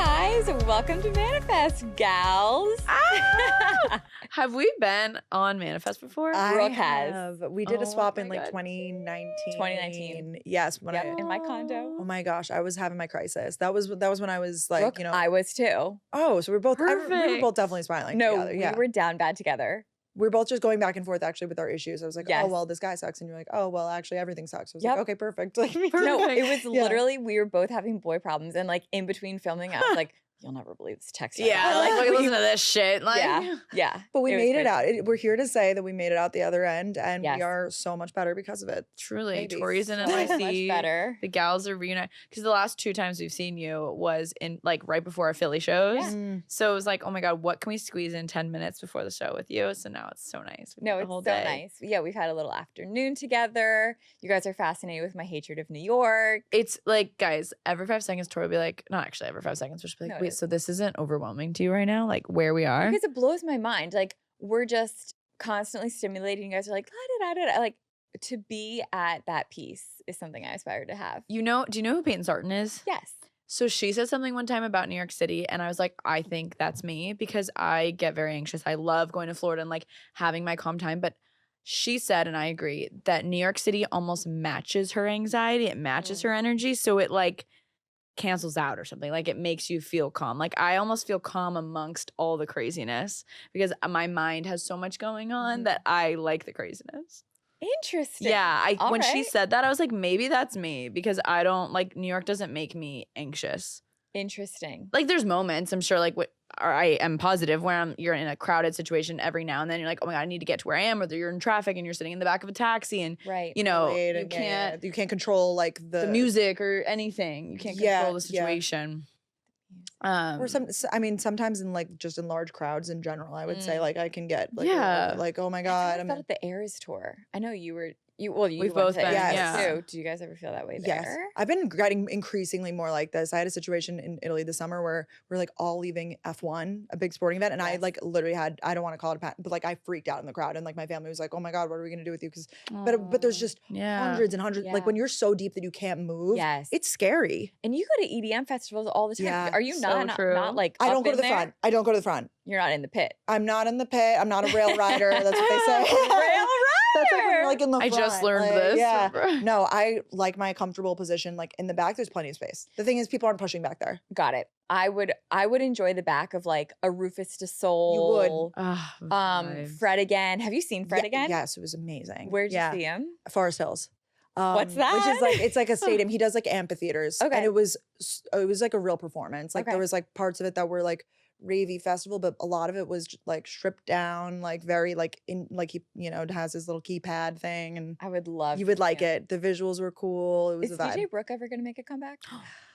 guys, welcome to Manifest, gals. Have we been on Manifest before? Brooke has. We did a swap in like God. 2019. 2019. Yes, when in my condo. Oh my gosh, I was having my crisis. That was when I was like, Brooke, I was too. Oh, so we're both we were Perfect. both definitely smiling No, together. Yeah. we were down bad together. We're both just going back and forth actually with our issues. I was like, Yes. oh well, this guy sucks, and you're like, oh well, actually everything sucks. I was Yep. like, okay, perfect. Like, me too. No, Perfect. it was Yeah. literally we were both having boy problems, and like in between filming, I was like, "You'll never believe this text." I Yeah, got." like we- listen to this shit. Like, yeah. But we It was made it crazy. out. We're here to say that we made it out the other end, and Yes. we are so much better because of it. truly. Maybe. Tori's in So NYC. much better. The gals are reunited because the last 2 times we've seen you was in like right before our Philly shows. Yeah. Mm. So it was like, oh my God, what can we squeeze in 10 minutes before the show with you? So now it's so nice. We No, got the it's whole so day. nice. Yeah, we've had a little afternoon together. You guys are fascinated with my hatred of New York. It's like, guys, every 5 seconds, Tori will be like, not actually every 5 seconds, but she'll be like, No, it wait, is. so this isn't overwhelming to you right now? Like where we are? Because it blows my mind. Like we're just constantly stimulating. You guys are like, la, da, da, da, da. Like to be at that peace is something I aspire to have. Do you know who Peyton Sarton is? Yes. So she said something one time about New York City, and I was like, I think that's me because I get very anxious. I love going to Florida and like having my calm time. But she said, and I agree, that New York City almost matches her anxiety. It matches her energy. So it like cancels out or something. Like it makes you feel calm. Like I almost feel calm amongst all the craziness because my mind has so much going on Mhm. that I like the craziness. Interesting. Yeah, All when she right. said that, I was like, maybe that's me because I don't like New York doesn't make me anxious. Interesting. Like there's moments I'm sure like or I am positive where you're in a crowded situation every now and then you're like, oh my God, I need to get to where I am, or you're in traffic and you're sitting in the back of a taxi and Right. you know Right, you and can't you can't control like the music or anything. You can't control the Yeah. situation. Or I mean, sometimes in like just in large crowds in general, I would say like I can get like, Yeah. like oh my I God, felt at the Eras tour. I know you were you We've went both to been, Eras yeah. too. Do you guys ever feel that way yes, there? I've been getting increasingly more like this. I had a situation in Italy this summer where we're like all leaving F1, a big sporting event, and I Yes. like literally had I don't want to call it a pat, but like I freaked out in the crowd, and like my family was like, oh my God, what are we gonna do with you? Because but there's just yeah. hundreds and hundreds. Yeah. Like when you're so deep that you can't move, Yes. it's scary. And you go to EDM festivals all the time. Yeah, Are you so not true. like I up don't go in to the there? front. I don't go to the front. You're not in the pit. I'm not in the pit. I'm not a rail rider. That's what they say. Rail That's like when you're like in the I front. just learned like, this. Yeah. No, I like my comfortable position. Like in the back, there's plenty of space. The thing is, people aren't pushing back there. Got it. I would enjoy the back of like a Rufus to Soul. Vibes. Fred Again. Have you seen Fred Yeah, Again? Yes, it was amazing. Where'd you yeah. see him? Forest Hills. What's Which is that? like it's like a stadium. He does like amphitheaters. Okay. And it was like a real performance. Like Okay. there was like parts of it that were like ravey festival, but a lot of it was like stripped down, like very like in like he has his little keypad thing, and I would love. you would to like see him. it. The visuals were cool. It was Is a vibe. DJ Brooke ever going to make a comeback?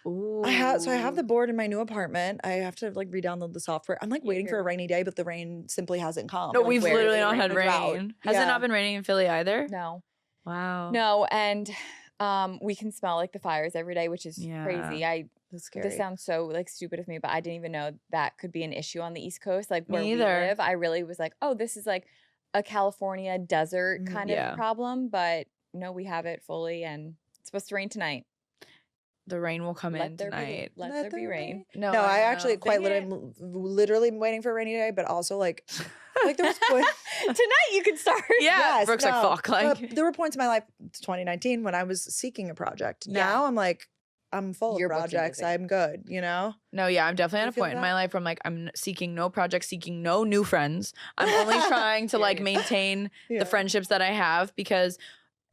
Ooh. I have the board in my new apartment. I have to like re-download the software. I'm like waiting for a rainy day, but the rain simply hasn't come. No, Like, we've where literally the not had is out. rain. Has it Yeah. not been raining in Philly either? No, Wow. no, and we can smell like the fires every day, which is crazy. That's scary. This sounds so like stupid of me, but I didn't even know that could be an issue on the East Coast. Like where we either. live, I really was like, oh, this is like a California desert kind Yeah. of problem, but no, we have it fully, and it's supposed to rain tonight. The rain will come in Let there tonight. be, let there be rain. No, I actually know. quite Dang it. literally am waiting for a rainy day, but also like there was Tonight you can start. Yeah. Yes, Brooke's like, no, fuck. Like, but there were points in my life, 2019, when I was seeking a project. Yeah. Now I'm like, I'm full You're of booked and projects. busy. I'm good, no, yeah, I'm definitely You at a feel point in that? my life where I'm like, I'm seeking no projects, seeking no new friends. I'm only trying to like Period. maintain Yeah. the friendships that I have because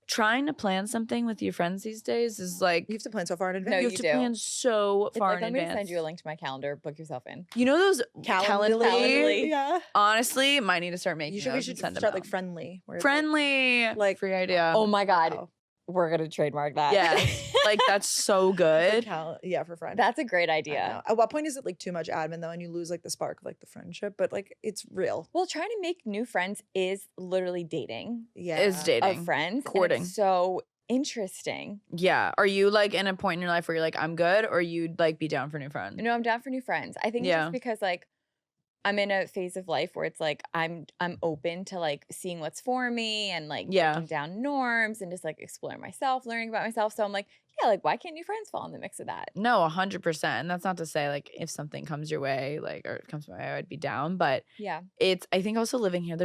trying to plan something with your friends these days is like, You have to plan so far in No, advance. you you have to do. plan so It's far like, in let me advance. send you a link to my calendar. Book yourself in. You know those Calendly. Calendly? Yeah. Honestly, might need to start making We those should and send them start like out. friendly. where it's Friendly. Like, free idea. Oh my God. Oh. We're going to trademark that. Yes. Like that's so good. Yeah, for friends. That's a great I idea. know. At what point is it like too much admin though, and you lose like the spark of like the friendship? But like it's real. Well, trying to make new friends is literally dating Yeah. Is dating. of friends. and it's Courting. so interesting. Yeah. Are you like in a point in your life where you're like, I'm good, or you'd like be down for new friends? No, I'm down for new friends. I think it's Yeah. just because like I'm in a phase of life where it's like I'm open to like seeing what's for me and like Yeah. breaking down norms and just like exploring myself, learning about myself. So I'm like, yeah, like why can't new friends fall in the mix of that? No, 100%. And that's not to say like if something comes your way, like or it comes my way, I'd be down. But Yeah. I think also living here,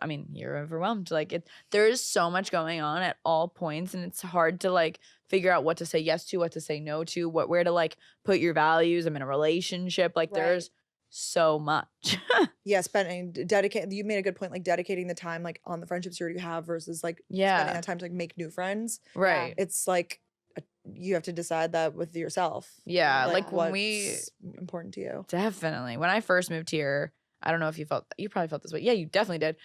I mean, you're overwhelmed. Like there is so much going on at all points, and it's hard to like figure out what to say yes to, what to say no to, where to like put your values. I'm in a relationship. Like there's so much. Yeah, dedicate. You made a good point, like dedicating the time like on the friendships you already have versus like spending Yeah. that time to like make new friends. Right. It's like you have to decide that with yourself. Yeah. Like when what's important to you. Definitely. When I first moved here, I don't know if you probably felt this way. Yeah, you definitely did.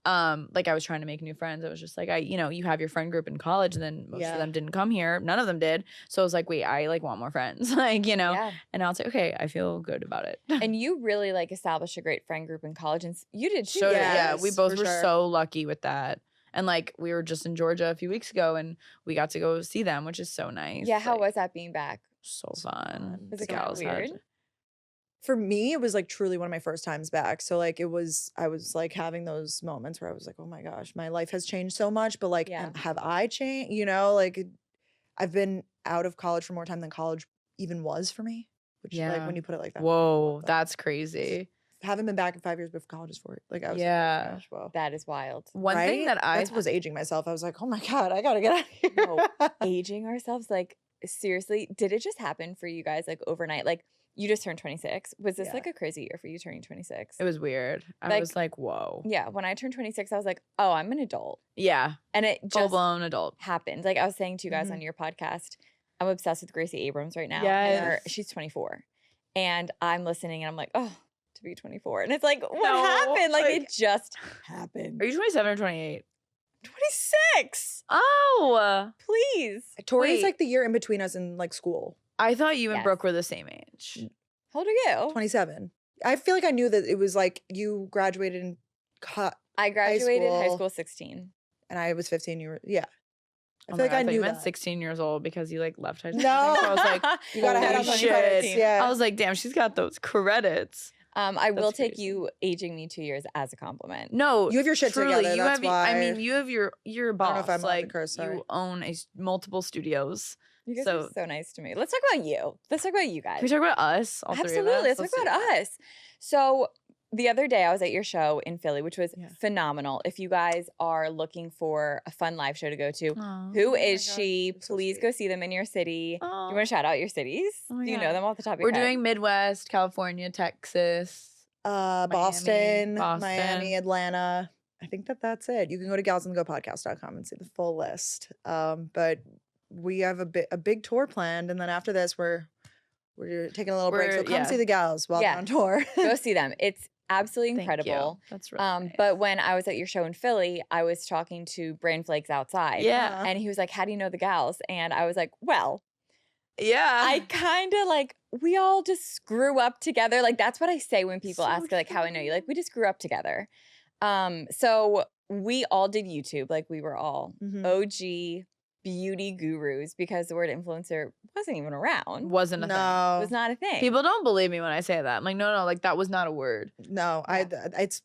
Like I was trying to make new friends. I was just like, you have your friend group in college, and then most of them didn't come here. None of them did. So I was like, wait, I like want more friends. Like, and now it's like, okay, I feel good about it. And you really like established a great friend group in college, and you did too. So right? yeah, we both were so lucky with that. And like we were just in Georgia a few weeks ago, and we got to go see them, which is so nice. Yeah, how like, was that being back? So fun. Was The it kind of gals weird? For me, it was like truly one of my first times back. So like I was like having those moments where I was like, oh my gosh, my life has changed so much. But like, have I changed? Like I've been out of college for more time than college even was for me. Which like when you put it like that. Whoa, that's crazy. Haven't been back in 5 years, but college is for it. Like I was like, oh my gosh, wow. That is wild. One thing that I was aging myself. I was like, oh my God, I gotta get out of here. No, aging ourselves, like seriously, did it just happen for you guys like overnight? Like you just turned 26. Was this like a crazy year for you turning 26? It was weird. I was like, whoa. Yeah, when I turned 26, I was like, oh, I'm an adult. Yeah. And it just full-blown adult happened. Like I was saying to you guys on your podcast, I'm obsessed with Gracie Abrams right now. Yes. She's 24. And I'm listening and I'm like, oh, to be 24. And it's like, what happened? Like it just happened. Are you 27 or 28? 26. Oh. Please. Tori's like the year in between us in like school. I thought you and Brooke were the same age. How old are you? 27. I feel like I knew that it was like you graduated in I graduated high school 16. And I was 15. You were, yeah. I Oh feel like I knew knew meant that. 16 years old because you like left high school. No. So I was like, you got ahead on holy the shit. credits. Yeah. I was like, damn, she's got those credits. I will take you aging me 2 years as a compliment. No, you have your shit truly, together. You that's have, why. I mean, you have your boss. I don't know if I'm like curse, you own multiple studios. You guys are so nice to me. Let's talk about you. Let's talk about you guys. Can we talk about us? All Absolutely. Three of us? Let's talk about us. So the other day I was at your show in Philly, which was phenomenal. If you guys are looking for a fun live show to go to, who is she? Please go see them in your city. Do you want to shout out your cities? Do you know them off the top of your head? We're doing Midwest, California, Texas, Boston, Miami, Atlanta. I think that's it. You can go to galsandgopodcast.com and see the full list. But we have a big tour planned, and then after this we're taking a little break. So come see the gals while they're on tour. Go see them. It's absolutely incredible. That's really nice. But when I was at your show in Philly, I was talking to Brain Flakes outside. Yeah. And he was like, how do you know the gals? And I was like, well, yeah. I kind of like, we all just grew up together. Like, that's what I say when people ask, like, how I know you. Like, we just grew up together. So we all did YouTube. Like, we were all OG beauty gurus because the word influencer wasn't even around. Wasn't a thing. It was not a thing. People don't believe me when I say that. I'm like, no, like that was not a word. No, I've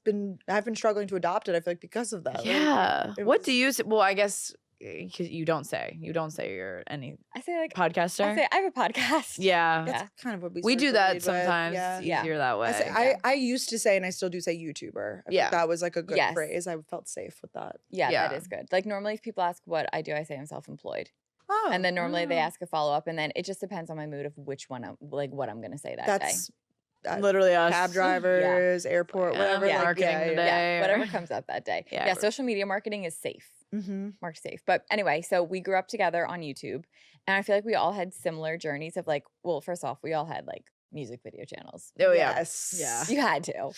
been struggling to adopt it. I feel like because of that. Yeah. What do you say? Well, I guess because you don't say you're any. I say like podcaster. I say I have a podcast. Yeah. That's kind of what we do that sometimes. It's easier that way. I used to say, and I still do say YouTuber. I think that was like a good phrase. I felt safe with that. Yeah, that is good. Like normally if people ask what I do, I say I'm self-employed. Oh. And then normally they ask a follow-up, and then it just depends on my mood of which one what I'm gonna say that day. Literally us. Cab drivers, airport, whatever. Marketing today. Whatever comes up that day. Yeah, social media marketing is safe. Marked safe. But anyway, so we grew up together on YouTube, and I feel like we all had similar journeys of like, well, first off, we all had like music video channels. Oh yes. Yeah. You had to.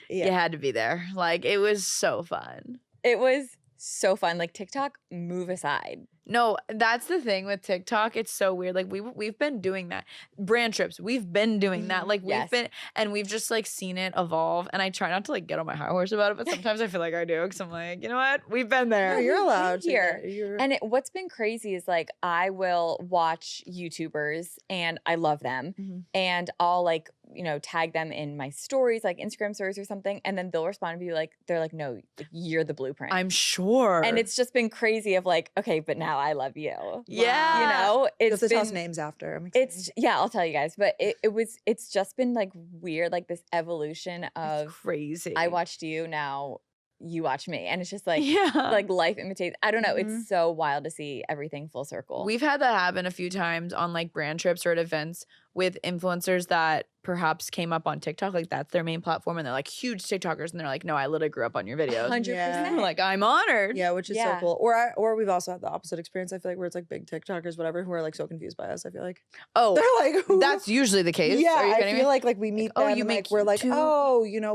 Yeah. You had to be there. Like it was so fun. It was so fun. Like TikTok, move aside. No, that's the thing with TikTok. It's so weird. Like we've been doing that. Brand trips, we've been doing that. Like we've just like seen it evolve. And I try not to like get on my high horse about it, but sometimes I feel like I do because I'm like, you know what? We've been there. No, you're allowed here. And what's been crazy is like I will watch YouTubers and I love them, and I'll like you know, tag them in my stories, like Instagram stories or something, and then they'll respond and be like, they're like, no, you're the blueprint. I'm sure. And it's just been crazy of like, okay, but now I love you. Yeah. You know, it's the house names after. I'm excited. It's yeah, I'll tell you guys, but it's just been like weird, like this evolution of it's crazy. I watched you, now you watch me, and it's just like yeah. like life imitates. I don't know. It's so wild to see everything full circle. We've had that happen a few times on like brand trips or at events with influencers that perhaps came up on TikTok, like that's their main platform, and they're like huge TikTokers, and they're like, no, I literally grew up on your videos. 100%. Yeah. Like, I'm honored. Yeah, which is so cool. Or we've also had the opposite experience. I feel like where it's like big TikTokers, whatever, who are like so confused by us. I feel like they're like, that's usually the case. Yeah, Are you I kidding feel me? like we meet them, you and make like we're like, YouTube? oh, you know,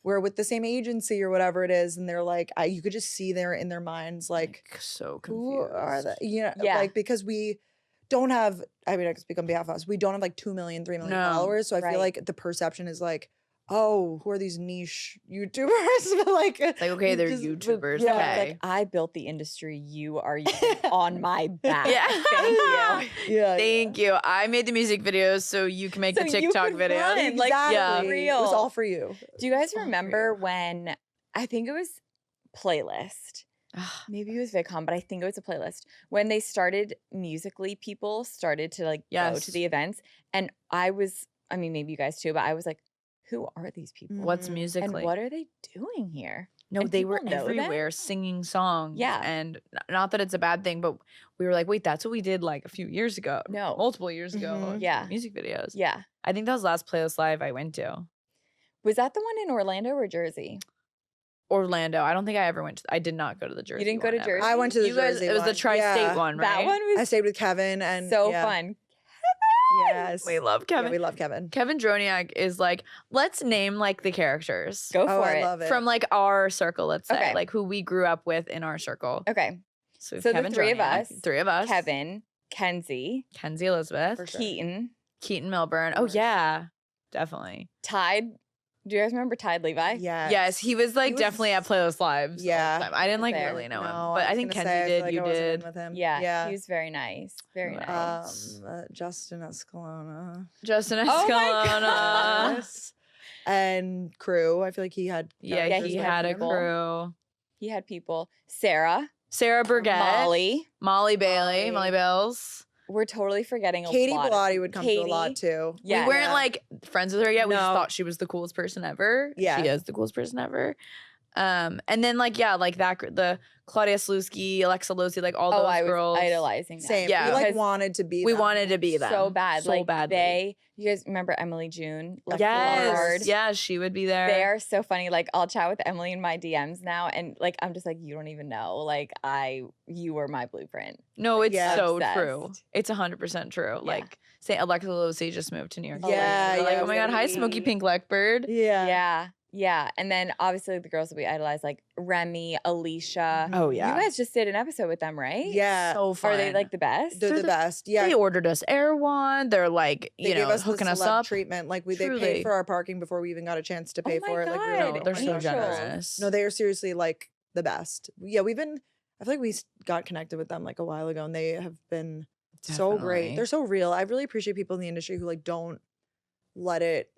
we're with the same agency or whatever it is, and they're like, you could just see there in their minds like so confused. who are they? You know, like because we don't have, I mean, I can speak on behalf of us. We don't have like 2 million, 3 million followers. So I feel like the perception is like, oh, who are these niche YouTubers? like, okay, they're YouTubers. Yeah, okay. like I built the industry. You are on my back. Yeah. Thank you. Yeah. Thank you. I made the music videos so you can make the TikTok videos. Run. Like, Exactly. It was all for you. Do you guys remember when, I think it was Playlist. Maybe it was VidCon, but I think it was a Playlist. When they started Musically, people started to like go to the events. And I mean, maybe you guys too, but I was like, who are these people? What's Musically? And what are they doing here? No, and they were know everywhere them? singing songs. Yeah. And not that it's a bad thing, but we were like, wait, that's what we did like a few years ago. No. Multiple years ago. Yeah. Music videos. Yeah. I think that was the last Playlist Live I went to. Was that the one in Orlando or Jersey? Orlando. I don't think I ever went to. I did not go to the Jersey. You didn't go to Jersey? I went to the you guys, Jersey It was one. the tri-state one, right? That one was I stayed with Kevin and so fun. Yes. We love Kevin. Yeah, we love Kevin. Kevin Droniak is like, let's name like the characters. Go for I it. love it. From like our circle, let's say. Okay. Like who we grew up with in our circle. Okay. So, we have So Kevin the three of Droniak, us. Three of us. Kevin, Kenzie, Kenzie Elizabeth. For sure. Keaton, Keaton Milburn. Oh yeah. Definitely. Tide. Do you guys remember Tide Levi? Yeah. Yes, he was like He was- definitely at Playlist Lives. Yeah. all the time. I didn't like There. really know him, No, but I was think gonna Kenzie say, I feel did. like You I wasn't in did. with him. Yeah. He was very nice. Very nice. Justin Escalona. Justin Oh my Escalona. Yes. And crew. I feel like he had. Yeah, characters he that had a people- crew. He had people. Sarah, Sarah Burgett, Molly. Bailey, Molly Bells. We're totally forgetting a Katie lot. Bellotti would come to a lot Katie. too. Yeah. We weren't like friends with her yet. We just No. thought she was the coolest person ever. Yeah. She is the coolest person ever. And then like the Claudia Slutsky, Alexa Losey, like all those I was girls. idolizing them. Same. Yeah. We like Because wanted to be. We them. wanted to be them so bad. so like badly. you guys remember Emily June? Lexi Yes, Lord? yeah, she would be there. They are so funny. Like I'll chat with Emily in my DMs now, and like I'm just like, you don't even know. Like you were my blueprint. No, it's Yeah. so Obsessed. true. It's 100% true. Yeah. Like, say Alexa Losey just moved to New York. Yeah, City. We're like, yeah, oh my god, hi, Smokey Pink Leopard. Yeah. Yeah. And then obviously the girls that we idolize, like Remy, Alicia. Oh yeah, You guys just did an episode with them, right? Yeah. so fun. Are they like the best? They're the best. Yeah. They ordered us Air One. They're like, They you gave know, us hooking the us celeb up. treatment. Like they Truly. paid for our parking before we even got a chance to pay my for it. Like we God. were No, they're so Angels. generous. No, they are seriously like the best. Yeah, I feel like we got connected with them like a while ago, and they have been so great. Definitely. They're so real. I really appreciate people in the industry who like don't let it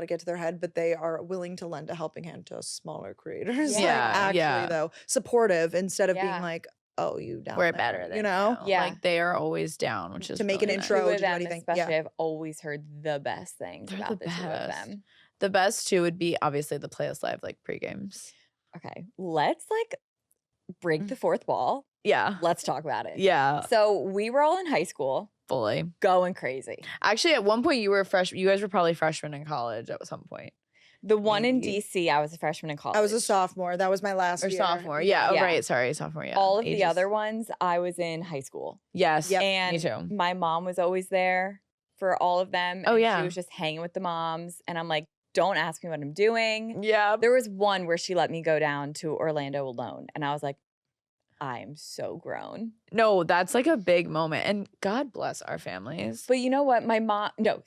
get to their head, but they are willing to lend a helping hand to smaller creators. Like, Yeah, actually yeah. though, supportive instead of being Yeah. like, oh, you down We're there, better than you know. Yeah. Like they are always down, which is To make an really nice. intro. Two of to do them anything. especially, Yeah. I've always heard the best things They're about the the two of best. them. The best too would be obviously the Playlist Live like pre-games. Okay, let's like break Mm. the fourth wall. Yeah. Let's talk about it. Yeah. So we were all in high school Fully. going crazy. Actually, at one point you guys were probably freshmen in college at some point. The one in Maybe. DC, I was a freshman in college. I was a sophomore. That was my last Or year. sophomore. Yeah. Oh, Yeah. right. Sorry. Sophomore. Yeah. All of Ages. the other ones, I was in high school. Yes. Yep. And Me too. my mom was always there for all of them. Oh, and yeah. She was just hanging with the moms. And I'm like, don't ask me what I'm doing. Yeah. There was one where she let me go down to Orlando alone. And I was like, I'm so grown. No, that's like a big moment. And God bless our families. But you know what? My mom, no,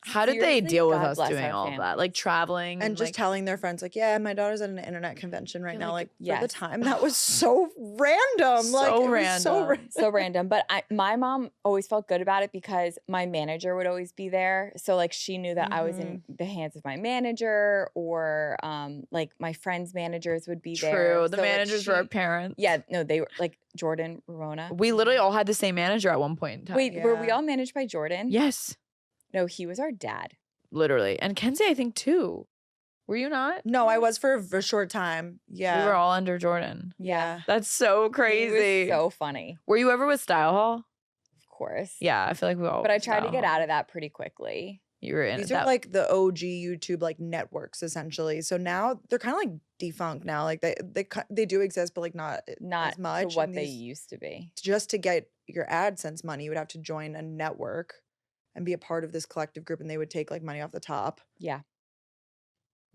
How did they Seriously, deal with God us bless doing our all of family. that? Like traveling And just like, telling their friends, like, yeah, my daughter's at an internet convention right now. Like, for the yes. time, that was so random. Like, So it was random. so random. So random. But my mom always felt good about it because my manager would always be there. So like she knew that I was in the hands of my manager, or like my friends' managers would be there. True. The So, like, managers were our parents. Yeah, no, they were like Jordan, Ramona. We literally all had the same manager at one point in time. Wait, were we all managed by Jordan? Yes. No, he was our dad. Literally. And Kenzie, I think, too. Were you not? No, I was for a short time. Yeah. We were all under Jordan. Yeah. That's so crazy. He was so funny. Were you ever with Style Hall? Of course. Yeah, I feel like we all. But I tried to get out of that pretty quickly. You were in These that. are like the OG YouTube like networks essentially. So now they're kind of like defunct now. Like they do exist, but like not as much. To what And they these- used to be. just to get your AdSense money, you would have to join a network and be a part of this collective group, and they would take like money off the top. Yeah.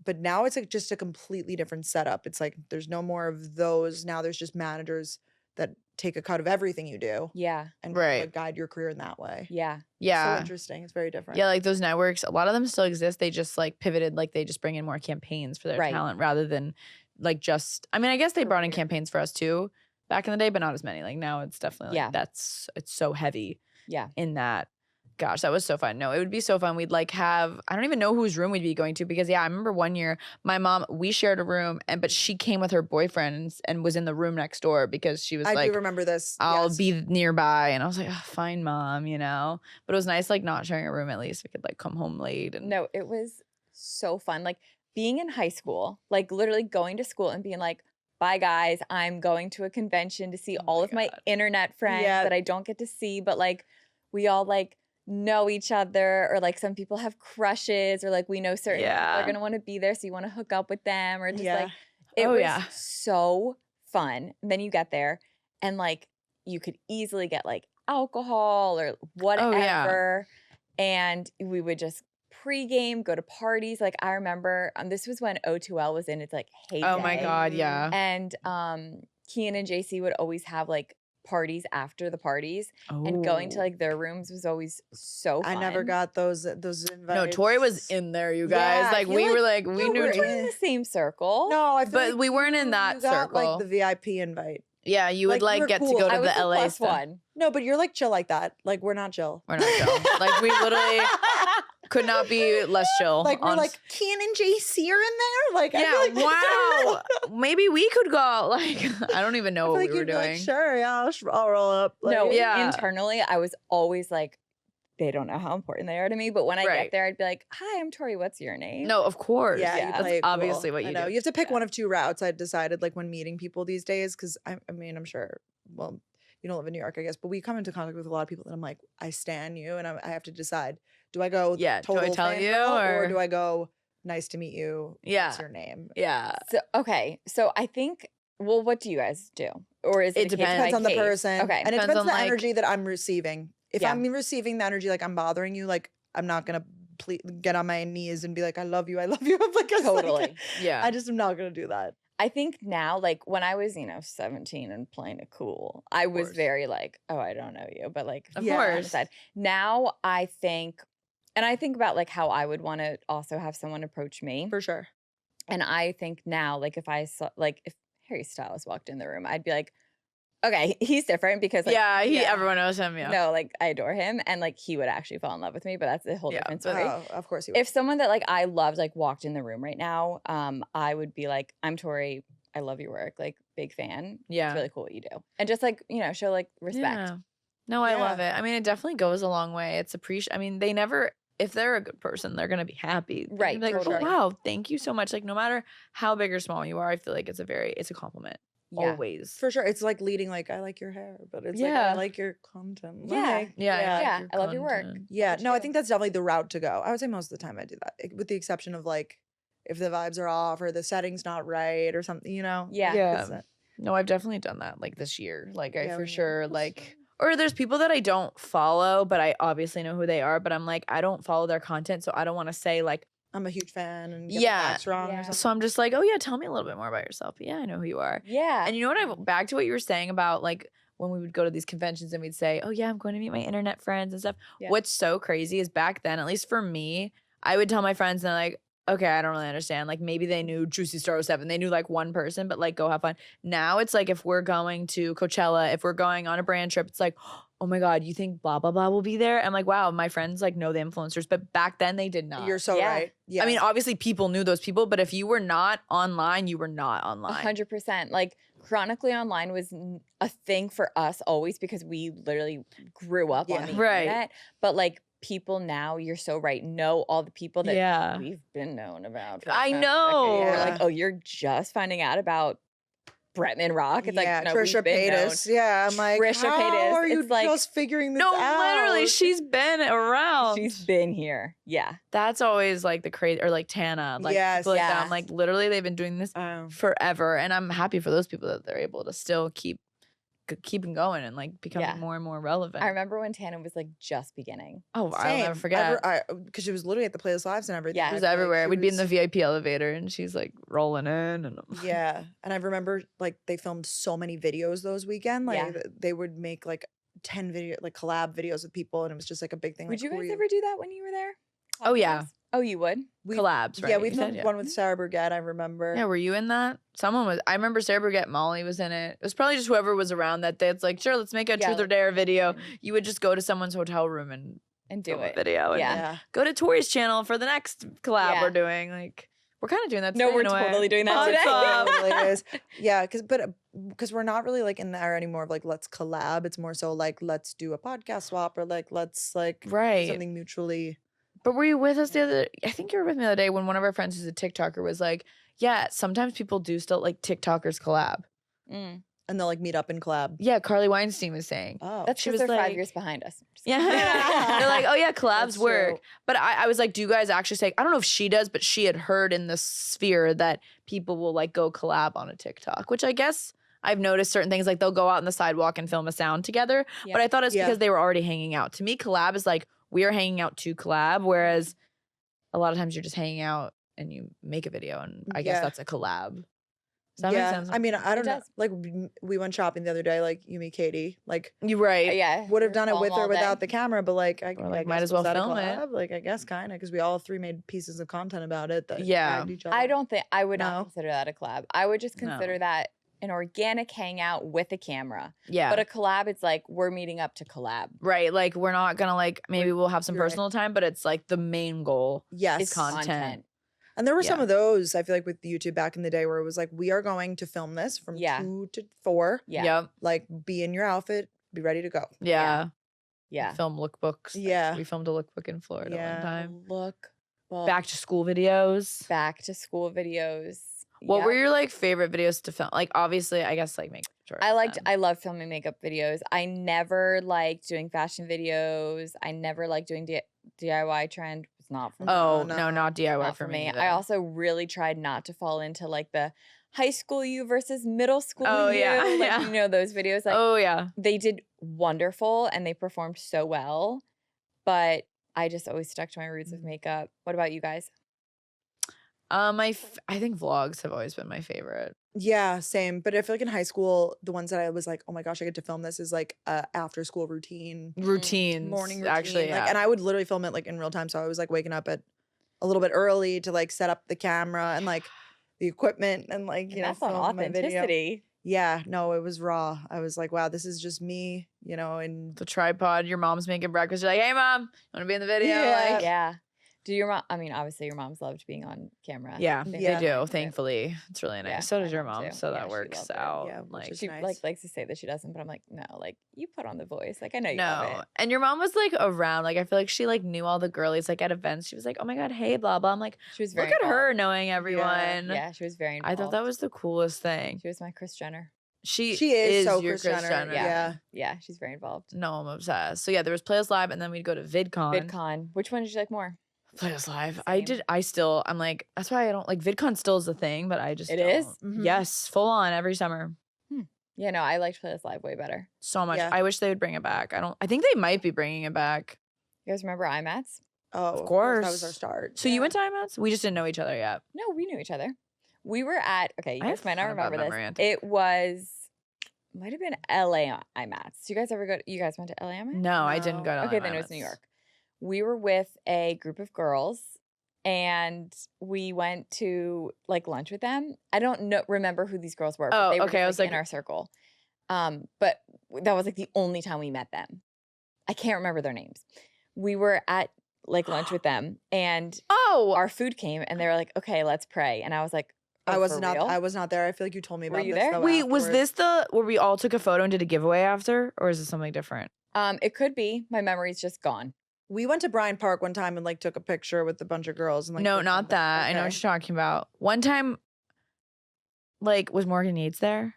But now it's like just a completely different setup. It's like there's no more of those. Now there's just managers that take a cut of everything you do Yeah. and Right. like, guide your career in that way. Yeah. So Yeah. interesting. It's very different. Yeah, like those networks, a lot of them still exist. They just like pivoted, like they just bring in more campaigns for their Right. talent rather than like just, I mean, I guess they brought in Career. campaigns for us too back in the day, but not as many. Like now it's definitely like it's so heavy Yeah. in that. Gosh, that was so fun. No, it would be so fun. We'd like have, I don't even know whose room we'd be going to because I remember one year my mom, we shared a room but she came with her boyfriend and was in the room next door because she was I like, do remember this. I'll yes. be nearby. And I was like, oh, fine, mom, you know? But it was nice like not sharing a room at least. We could like come home late. And No, it was so fun. Like being in high school, like literally going to school and being like, bye guys, I'm going to a convention to see all of my internet friends that I don't get to see, but like we all like know each other, or like some people have crushes, or like we know certain people are going to want to be there, so you want to hook up with them, or just like it was so fun. And then you get there and like you could easily get like alcohol or whatever, and we would just pregame, go to parties. Like I remember this was when O2L was in its like heyday. Oh my God, yeah. And Kian and JC would always have like parties after the parties, and going to like their rooms was always so fun. I never got those invites. No, Tori was in there, you guys. Yeah, like we were like, we knew. We were in the same circle. No, I feel but like we weren't in that you got, circle. like the VIP invite. Yeah, you would Like, you like were get cool. to go I to was the LA plus stuff. one. No, but you're like chill like that. Like we're not chill. We're not chill. Like we literally could not be less chill. Like we're like Kian and JC are in there. Like yeah, I feel like, wow. Maybe we could go. Like I don't even know I feel what like we were you'd be like, doing. sure, yeah, I'll roll up. Like, No, Yeah. internally, I was always like, they don't know how important they are to me. But when I Right. get there, I'd be like, hi, I'm Tori. What's your name? No, of course. Yeah, Yeah. you That's play it obviously cool. what I you know. do. You have to pick one of two routes. I decided like when meeting people these days, because I mean, I'm sure, well, you don't live in New York, I guess, but we come into contact with a lot of people that I'm like, I stan you, and I have to decide, do I go Yeah, do I total tell you, fangirl, or- do I go nice to meet you? Yeah. What's your name? Yeah. So, okay. So I think, well, what do you guys do? Or is it, It depends Depends on the person. Okay. And it Depends depends on on, the like- energy that I'm receiving. If Yeah. I'm receiving the energy like I'm bothering you, like I'm not gonna get on my knees and be like, I love you, I love you. Like, it's like- Totally. Yeah. I just am not gonna do that. I think now, like when I was, 17 and playing it cool, I was course. very like, oh, I don't know you, but like, Of Yeah. on the course. side. Now I think, and I think about like how I would want to also have someone approach me. For sure. And I think now, like if I saw, like if Harry Styles walked in the room, I'd be like, okay, he's different because like, yeah, everyone knows him. Yeah. no, like I adore him, and like he would actually fall in love with me, but that's a whole Yeah, different but- story. Oh, of course you would. If someone that like I loved like walked in the room right now, I would be like, I'm Tori, I love your work, like big fan. Yeah. It's really cool what you do. And just like, show like respect. Yeah. No, I Yeah. love it. I mean, it definitely goes a long way. It's I mean, they never, if they're a good person, they're gonna be happy. They're Right, gonna be like, totally. oh, wow, thank you so much. Like no matter how big or small you are, I feel like it's a compliment. Yeah. Always. For sure. It's like leading like, I like your hair, but it's like, Yeah. I like your content. Yeah. Like, Yeah. Yeah, I love your work. content. Yeah, What no, you I do. think that's definitely the route to go. I would say most of the time I do that, with the exception of like if the vibes are off or the setting's not right or something, Yeah. Yeah. It's not- No, I've definitely done that like this year. Like I Yeah, for we sure have. like or there's people that I don't follow, but I obviously know who they are, but I'm like I don't follow their content, so I don't want to say like I'm a huge fan and get Yeah. the facts wrong Yeah. or something. so I'm just like, "Oh yeah, tell me a little bit more about yourself." But yeah, I know who you are. Yeah. And you know what? Back to what you were saying about like when we would go to these conventions and we'd say, oh yeah, I'm going to meet my internet friends and stuff. Yeah. What's so crazy is back then, at least for me, I would tell my friends and they're like, okay, I don't really understand. Like maybe they knew Juicy Star 07. They knew like one person, but like go have fun. Now it's like if we're going to Coachella, if we're going on a brand trip, it's like, oh my God, you think blah, blah, blah will be there? I'm like, wow, my friends like know the influencers. But back then they did not. You're so right. Yeah. I mean, obviously people knew those people, but if you were not online, you were not online. 100%. Like chronically online was a thing for us always because we literally grew up on the internet. But like people now, you're so right, know all the people that we've been known about. I know. We're like, oh, you're just finding out about Bretman Rock. It's like, no, Trisha Paytas. Yeah, I'm like, Trisha how Paytas. are you it's like, just figuring this out? No, literally, she's been around. She's been here. Yeah. That's always like the crazy, or like Tana. Like, people like that. I'm like, literally, they've been doing this forever. And I'm happy for those people that they're able to still keep going and like becoming more and more relevant. I remember when Tana was like just beginning. Oh, I'll never forget. Because she was literally at the Playlist Lives and everything. Yeah, she was everywhere. We'd be in the VIP elevator and she's like rolling in. And yeah. And I remember like they filmed so many videos those weekend. Like they would make like 10 collab videos with people and it was just like a big thing. Would like, you guys ever do that when you were there? Oh yeah. Oh, you would? Collabs, right? Yeah, we filmed one with Sarah Burgett, I remember. Yeah, were you in that? Someone was. I remember Sarah Burgett, Molly was in it. It was probably just whoever was around that day. It's like, sure, let's make a truth or dare video. You would just go to someone's hotel room and do a video. And go to Tori's channel for the next collab we're doing. Like, we're kind of doing that today. No, we're totally doing that today. Totally is. Yeah, because we're not really like in there anymore of like, let's collab. It's more so like, let's do a podcast swap or like, let's like do something mutually. But were you with us the other? I think you were with me the other day when one of our friends who's a TikToker was like, "Yeah, sometimes people do still like TikTokers collab, and they'll like meet up and collab." Yeah, Carly Weinstein was saying. Oh, that's because they're like, 5 years behind us. Yeah, they're like, "Oh yeah, collabs work." But I was like, "Do you guys actually say?" I don't know if she does, but she had heard in the sphere that people will like go collab on a TikTok, which I guess I've noticed certain things like they'll go out on the sidewalk and film a sound together. But I thought it's because they were already hanging out. To me, collab is like, we are hanging out to collab, whereas a lot of times you're just hanging out and you make a video, and I guess that's a collab. Does that make sense? I mean, I don't know. Like, we went shopping the other day, like, you meet Katie. Like, you're right. Yeah. Would have done it with or without the camera, but like, I might as well film it. Like, I guess kind of, because we all three made pieces of content about it. That each other. I don't think, I would not consider that a collab. I would just consider that an organic hangout with a camera. Yeah. But a collab, it's like we're meeting up to collab. Right. Like we're not gonna like, maybe we'll have some personal time, but it's like the main goal is content. And there were some of those, I feel like, with YouTube back in the day where it was like, we are going to film this from 2 to 4. Yeah. Yep. Like, be in your outfit, be ready to go. Yeah. Yeah. Film lookbooks. Yeah. We filmed a lookbook in Florida one time. Lookbook. Back to school videos. Back to school videos. What were your like favorite videos to film? Like obviously, I guess like makeup tutorials. I love filming makeup videos. I never liked doing fashion videos. I never liked doing DIY trend. It's not for me. Oh no, not DIY not for me. I also really tried not to fall into like the high school you versus middle school you. Like, you know those videos. Like, they did wonderful and they performed so well, but I just always stuck to my roots with makeup. What about you guys? I think vlogs have always been my favorite. Yeah, same. But I feel like in high school, the ones that I was like, oh my gosh, I get to film this is like after school routines, morning routine. Actually, like, and I would literally film it like in real time. So I was like waking up at a little bit early to like set up the camera and like the equipment and like that's on authenticity. Yeah, no, it was raw. I was like, wow, this is just me, and the tripod. Your mom's making breakfast. You're like, hey mom, you want to be in the video? Yeah. Do your mom? I mean, obviously, your moms loved being on camera. Yeah, they do. Thankfully, it's really nice. Yeah, so does your mom, so that works out. Yeah, like she nice. likes to say that she doesn't, but I'm like, no, like you put on the voice. Like I know you love it. And your mom was like around. Like I feel like she like knew all the girlies. Like at events, she was like, oh my god, hey, blah blah. I'm like, she was very look at her involved. knowing everyone. Yeah, she was very involved. I thought that was the coolest thing. She was my Kris Jenner. She is so your Kris Jenner. Yeah, she's very involved. No, I'm obsessed. So yeah, there was Playlist Live, and then we'd go to VidCon. VidCon. Which one did you like more? Playlist Live. I'm like, that's why I don't like VidCon still is a thing, but I just It is? Mm-hmm. Yes, full on every summer. Yeah, no, I liked Playlist Live way better. So much. Yeah. I wish they would bring it back. I think they might be bringing it back. You guys remember IMATS? Oh, of course. That was our start. So you went to IMATS? We just didn't know each other yet. No, we knew each other. We were at, okay, you guys might not remember this. It was might have been LA IMATs. Do you guys ever go? You guys went to LA IMATs? No, I didn't go to Okay, then it was New York. We were with a group of girls and we went to like lunch with them. I don't remember who these girls were, but they were okay. I was like in our circle. But that was like the only time we met them. I can't remember their names. We were at like lunch with them and our food came and they were like, okay, let's pray. And I was like, I was not there. I feel like you told me about Were you this. there? Wait, was this where we all took a photo and did a giveaway after? Or is it something different? It could be. My memory's just gone. We went to Bryant Park one time and like took a picture with a bunch of girls. And like no, not that. Okay. I know what you're talking about. One time, like, was Morgan Yates there?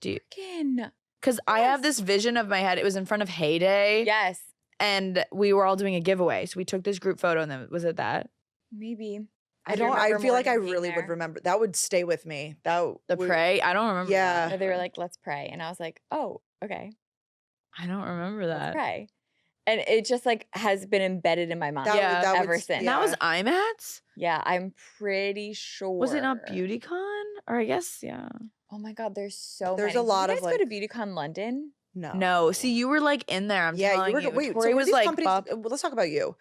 Because I have this vision of my head. It was in front of Heyday. Yes. And we were all doing a giveaway. So we took this group photo and then was it that? Maybe. I feel like I really would remember. That would stay with me. Pray? I don't remember. Yeah. That. They were like, let's pray. And I was like, oh, okay. I don't remember that. Let's pray. And it just like has been embedded in my mind ever since. And that was IMATs? Yeah, I'm pretty sure. Was it not BeautyCon? Or I guess, yeah. Oh my God, there's many. A lot Did of you guys go to BeautyCon London? No. See, you were like in there. I'm telling you. Wait, Tori was like, let's talk about you.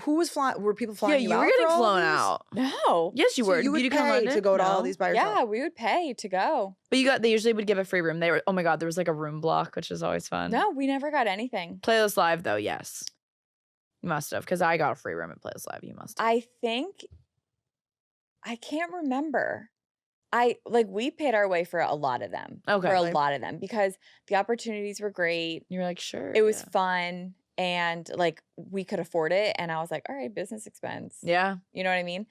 Who was flying? Were people flying you out? Yeah, you were getting flown out. No. Yes, you were. You would pay to go to all these by yourself. Yeah, we would pay to go. But they usually would give a free room. They were, oh my God, there was like a room block, which is always fun. No, we never got anything. Playlist Live though, yes. You must have, because I got a free room at Playlist Live. You must have. I can't remember. We paid our way for a lot of them. Okay. For a lot of them because the opportunities were great. You were like, sure. It was fun and like we could afford it. And I was like, all right, business expense. Yeah. You know what I mean?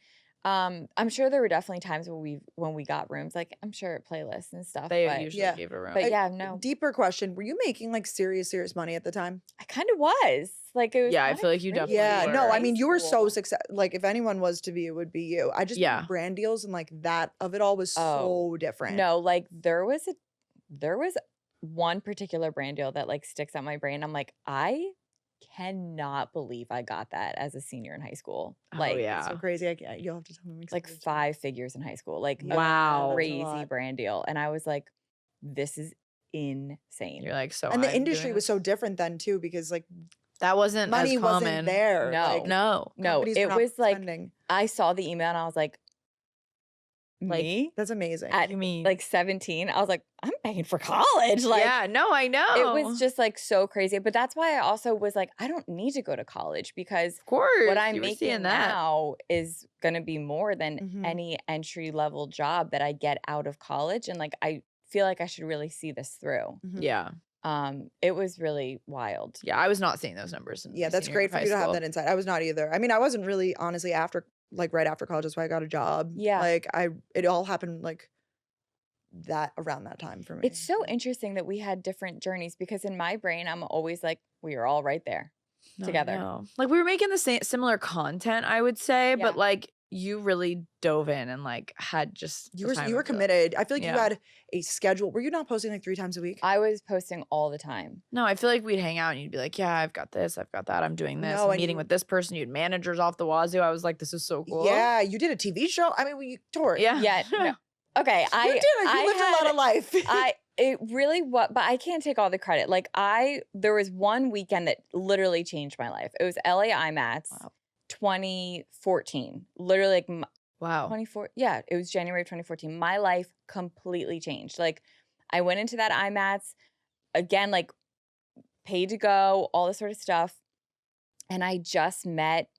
I'm sure there were definitely times when we got rooms, like I'm sure at playlists and stuff. They usually gave a room. But yeah, no. Deeper question. Were you making like serious money at the time? I kind of was. Like it was. Yeah, I feel like you definitely were. No, I mean you were so successful. Like if anyone was to be, it would be you. I just brand deals and like that of it all was so different. No, like there was one particular brand deal that like sticks out my brain. I'm like, I cannot believe I got that as a senior in high school. Like, it's so crazy. You'll have to tell me. Like 5 figures in high school. Like, wow, crazy brand deal. And I was like, this is insane. You're like, so. And the industry was so different then too, because like that wasn't money as common. wasn't there. No, like, no. It was like I saw the email and I was like, me? That's amazing. At like 17, I was like, I'm paying for college. Like, yeah, no, I know. It was just like so crazy. But that's why I also was like, I don't need to go to college because of course, what I'm making now is going to be more than any entry level job that I get out of college. And like, I feel like I should really see this through. Yeah. It was really wild. Yeah, I was not seeing those numbers. That's great for you to have that insight. I was not either. I mean, I wasn't really honestly right after college. That's why I got a job. Yeah. Like it all happened like that around that time for me. It's so interesting that we had different journeys because in my brain, I'm always like, we are all right there together. No. Like we were making the similar content, I would say, but like you really dove in and like had just you were committed. I feel like you had a schedule. Were you not posting like 3 times a week? I was posting all the time. No, I feel like we'd hang out and you'd be like, yeah, I've got this, I've got that, I'm doing this, I'm meeting with this person. You had managers off the wazoo. I was like, this is so cool. Yeah, you did a TV show. I mean, we toured. Yeah. No. Okay, you lived a lot of life. It really was, but I can't take all the credit. Like there was one weekend that literally changed my life. It was LA IMATs. Wow. 2014, literally like wow, 24. Yeah, it was January of 2014. My life completely changed. Like I went into that IMATs again, like paid to go, all this sort of stuff, and I just met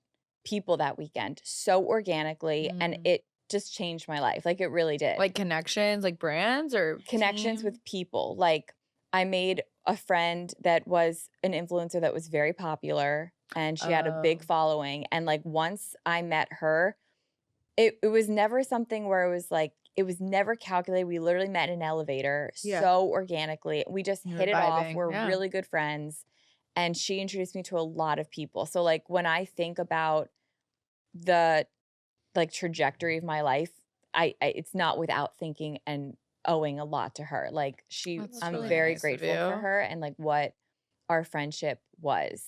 people that weekend so organically, and it just changed my life. Like it really did. Like connections, like brands or connections with people. Like I made a friend that was an influencer that was very popular. And she had a big following. And like once I met her, it was never something where it was like, it was never calculated. We literally met in an elevator so organically. We just hit it off. We're really good friends. And she introduced me to a lot of people. So like when I think about the like trajectory of my life, I it's not without thinking and owing a lot to her. Like I'm really very grateful for her and like what our friendship was.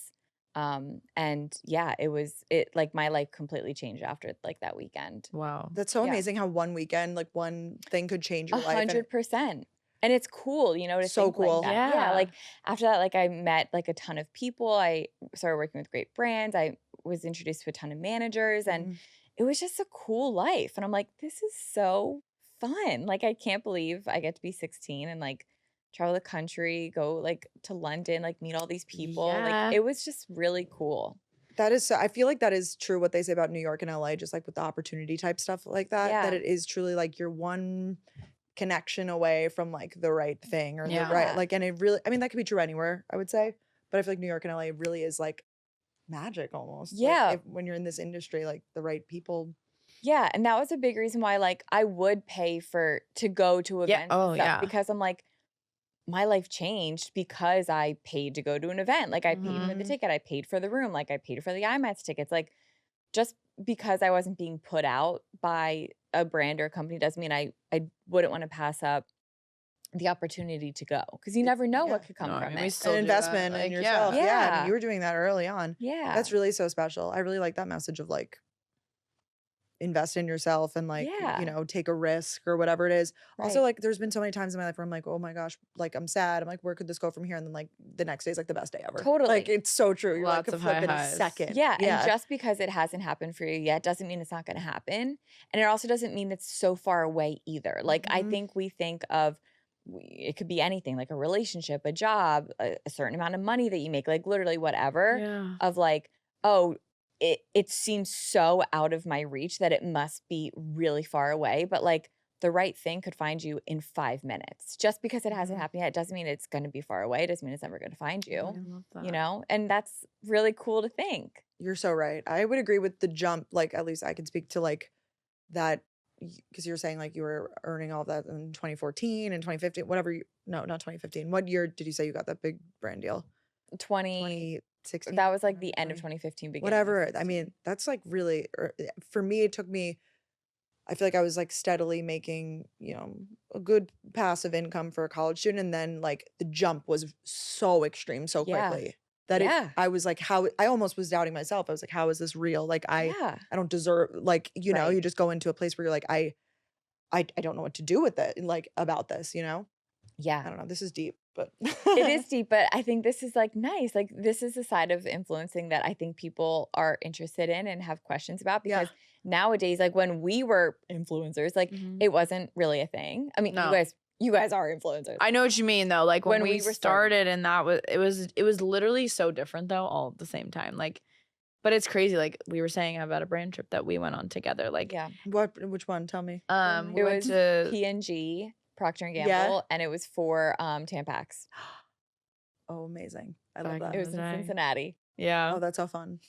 And yeah, it like my life completely changed after like that weekend. Wow. That's so amazing how one weekend, like one thing could change your life. 100%. And it's cool, you know, to So think cool. like that. Yeah. Yeah. Like after that, like I met like a ton of people. I started working with great brands. I was introduced to a ton of managers and it was just a cool life. And I'm like, this is so fun. Like I can't believe I get to be 16 and like travel the country, go like to London, like meet all these people. Yeah. Like it was just really cool. That is so, I feel like that is true what they say about New York and LA, just like with the opportunity type stuff like that, that Yeah. it is truly like you're one connection away from like the right thing or the right, Yeah. like, and it really, I mean, that could be true anywhere, I would say, but I feel like New York and LA really is like magic almost. Yeah. Like, when you're in this industry, like the right people. Yeah. And that was a big reason why like I would pay to go to events and Oh, stuff yeah. because I'm like, my life changed because I paid to go to an event. Like I paid for the ticket, I paid for the room, like I paid for the IMAX tickets. Like just because I wasn't being put out by a brand or a company doesn't mean I wouldn't want to pass up the opportunity to go because you never know what could come No, I from mean, we it. still An do investment that. in Like, yourself. yeah. Yeah. I mean, Yeah. you were doing that early on. Yeah. That's really so special. I really like that message of like, invest in yourself and like, Yeah. you know, take a risk or whatever it is. Also, Right. like there's been so many times in my life where I'm like, oh my gosh, like I'm sad. I'm like, where could this go from here? And then like the next day is like the best day ever. Totally. Like it's so true. You're Lots like of flip high in a highs. second. Yeah. And just because it hasn't happened for you yet doesn't mean it's not going to happen. And it also doesn't mean it's so far away either. Like I think we think of it could be anything like a relationship, a job, a certain amount of money that you make, like literally whatever Yeah. of like, oh, it seems so out of my reach that it must be really far away. But like the right thing could find you in 5 minutes. Just because it hasn't happened yet, it doesn't mean it's going to be far away. It doesn't mean it's never going to find you. I love that. You know, and that's really cool to think. You're so right. I would agree with the jump. Like at least I can speak to like that because you were saying like you were earning all of that in 2014 and 2015, whatever. No, not 2015. What year did you say you got that big brand deal? 2016. That was like the end of 2015, beginning Whatever. of I 16. mean, that's like really, for me, it took me, I feel like I was like steadily making, you know, a good passive income for a college student. And then like the jump was so extreme so Yeah. quickly that I was like, how, I almost was doubting myself. I was like, how is this real? Like I don't deserve, like, you know, Right. you just go into a place where you're like, I don't know what to do with it, like about this, you know? Yeah. I don't know. This is deep, but It is deep, but I think this is like nice. Like this is the side of influencing that I think people are interested in and have questions about because nowadays, like when we were influencers, like it wasn't really a thing. I mean, No. you guys are influencers. I know what you mean though. Like when we were started and that was it was literally so different though all at the same time. Like but it's crazy. Like we were saying about a brand trip that we went on together. Like which one? Tell me. we it went was to P&G, Procter & Gamble, and it was for Tampax. Oh, amazing. I love Back that. It was in Cincinnati. Yeah. Oh, that's so fun.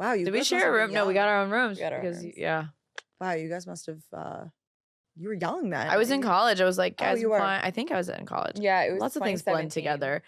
Wow. You Did we guys share a must have room? been No, we got young. our own rooms. We got our own because rooms. yeah. Wow, you guys must have, you were young then. I was in college. I was like, guys, you were. I think I was in college. Yeah, it was Lots of things blend 2017. together.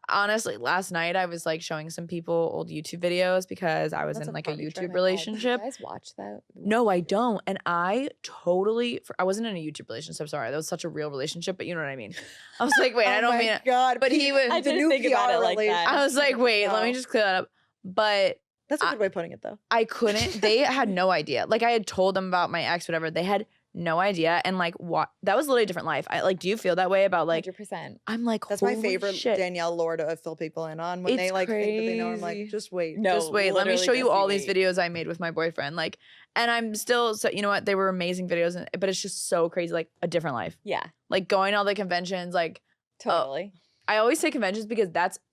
Honestly, last night I was like showing some people old YouTube videos because I was That's in a like a party trick. YouTube Do relationship. you guys watch that? No, I don't. And I totally, I wasn't in a YouTube relationship. Sorry. That was such a real relationship, but you know what I mean? I was like, wait, I don't mean it. God, But he was, I the didn't new think about PR it like that. relationship. I was like, wait, let me No. just clear that up. But That's a good way of putting it though. I couldn't, they had no idea. Like I had told them about my ex, whatever. They had no idea. And like, what, that was literally a different life. I like, do you feel that way about like, 100%. I'm like, That's my holy favorite shit. Danielle lore to fill people in on when they It's like think that they know. I'm crazy. like, just wait. No, Just wait, let me literally show you just all wait. these videos I made with my boyfriend. Like, and I'm still, so you know what? They were amazing videos, but it's just so crazy. Like a different life. Yeah, Like going to all the conventions. Like, totally. I always say conventions because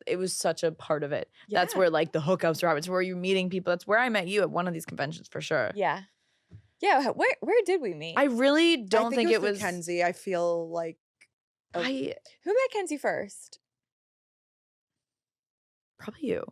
it was such a part of it. That's Yeah. where like the hookups are. It's where you're meeting people. That's where I met you at one of these conventions for sure. Yeah. Yeah, where did we meet? I really don't I think it was. Kenzie. I feel like Who met Kenzie first? Probably you.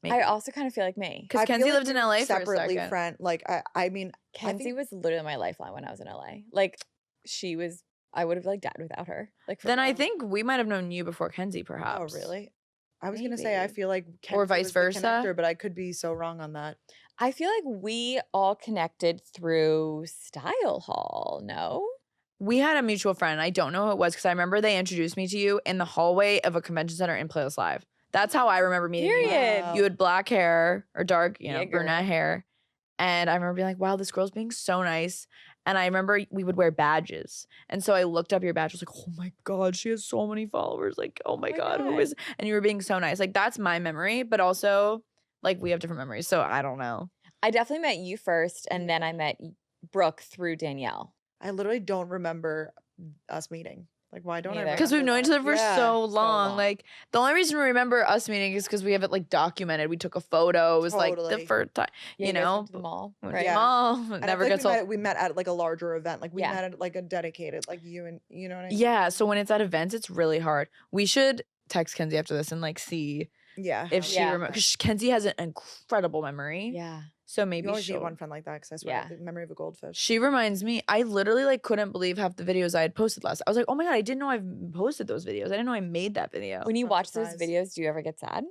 I also kind of feel like me. Because I feel Kenzie like lived in we're LA for a separately second. friend. Like I mean, Kenzie was literally my lifeline when I was in LA. Like she was, I would have like died without her. Like for Then I real. think we might have known you before Kenzie, perhaps. Oh really? I was gonna say I Maybe. feel like Or Kenzie vice was the versa? connector, but I could be so wrong on that. I feel like we all connected through Style Hall. No. We had a mutual friend. I don't know who it was because I remember they introduced me to you in the hallway of a convention center in Playlist Live. That's how I remember meeting you. Period. Wow. You had black hair or dark, Yeah, girl. brunette hair. And I remember being like, wow, this girl's being so nice. And I remember we would wear badges. And so I looked up your badge. I was like, oh my God, she has so many followers. Like, oh my God, who is, and you were being so nice. Like, that's my memory, but also like we have different memories. So I don't know. I definitely met you first, and then I met Brooke through Danielle. I literally don't remember us meeting. Like, why don't I remember? Because we've known each other for so long. long. Like, the only reason we remember us meeting is because we have it like documented. We took a photo. It was like the first time, you know, went to the mall, right? Mall. Never gets old. We met at like a larger event. Like we met at like a dedicated, like you know what I mean? Yeah. So when it's at events, it's really hard. We should text Kenzie after this and like see if she remembers. Because Kenzie has an incredible memory. Yeah. So maybe you always need one friend like that, because I swear, the memory of a goldfish. She reminds me, I literally like couldn't believe half the videos I had posted last. I was like, oh my God, I didn't know I posted those videos. I didn't know I made that video. When you watch those videos, do you ever get sad?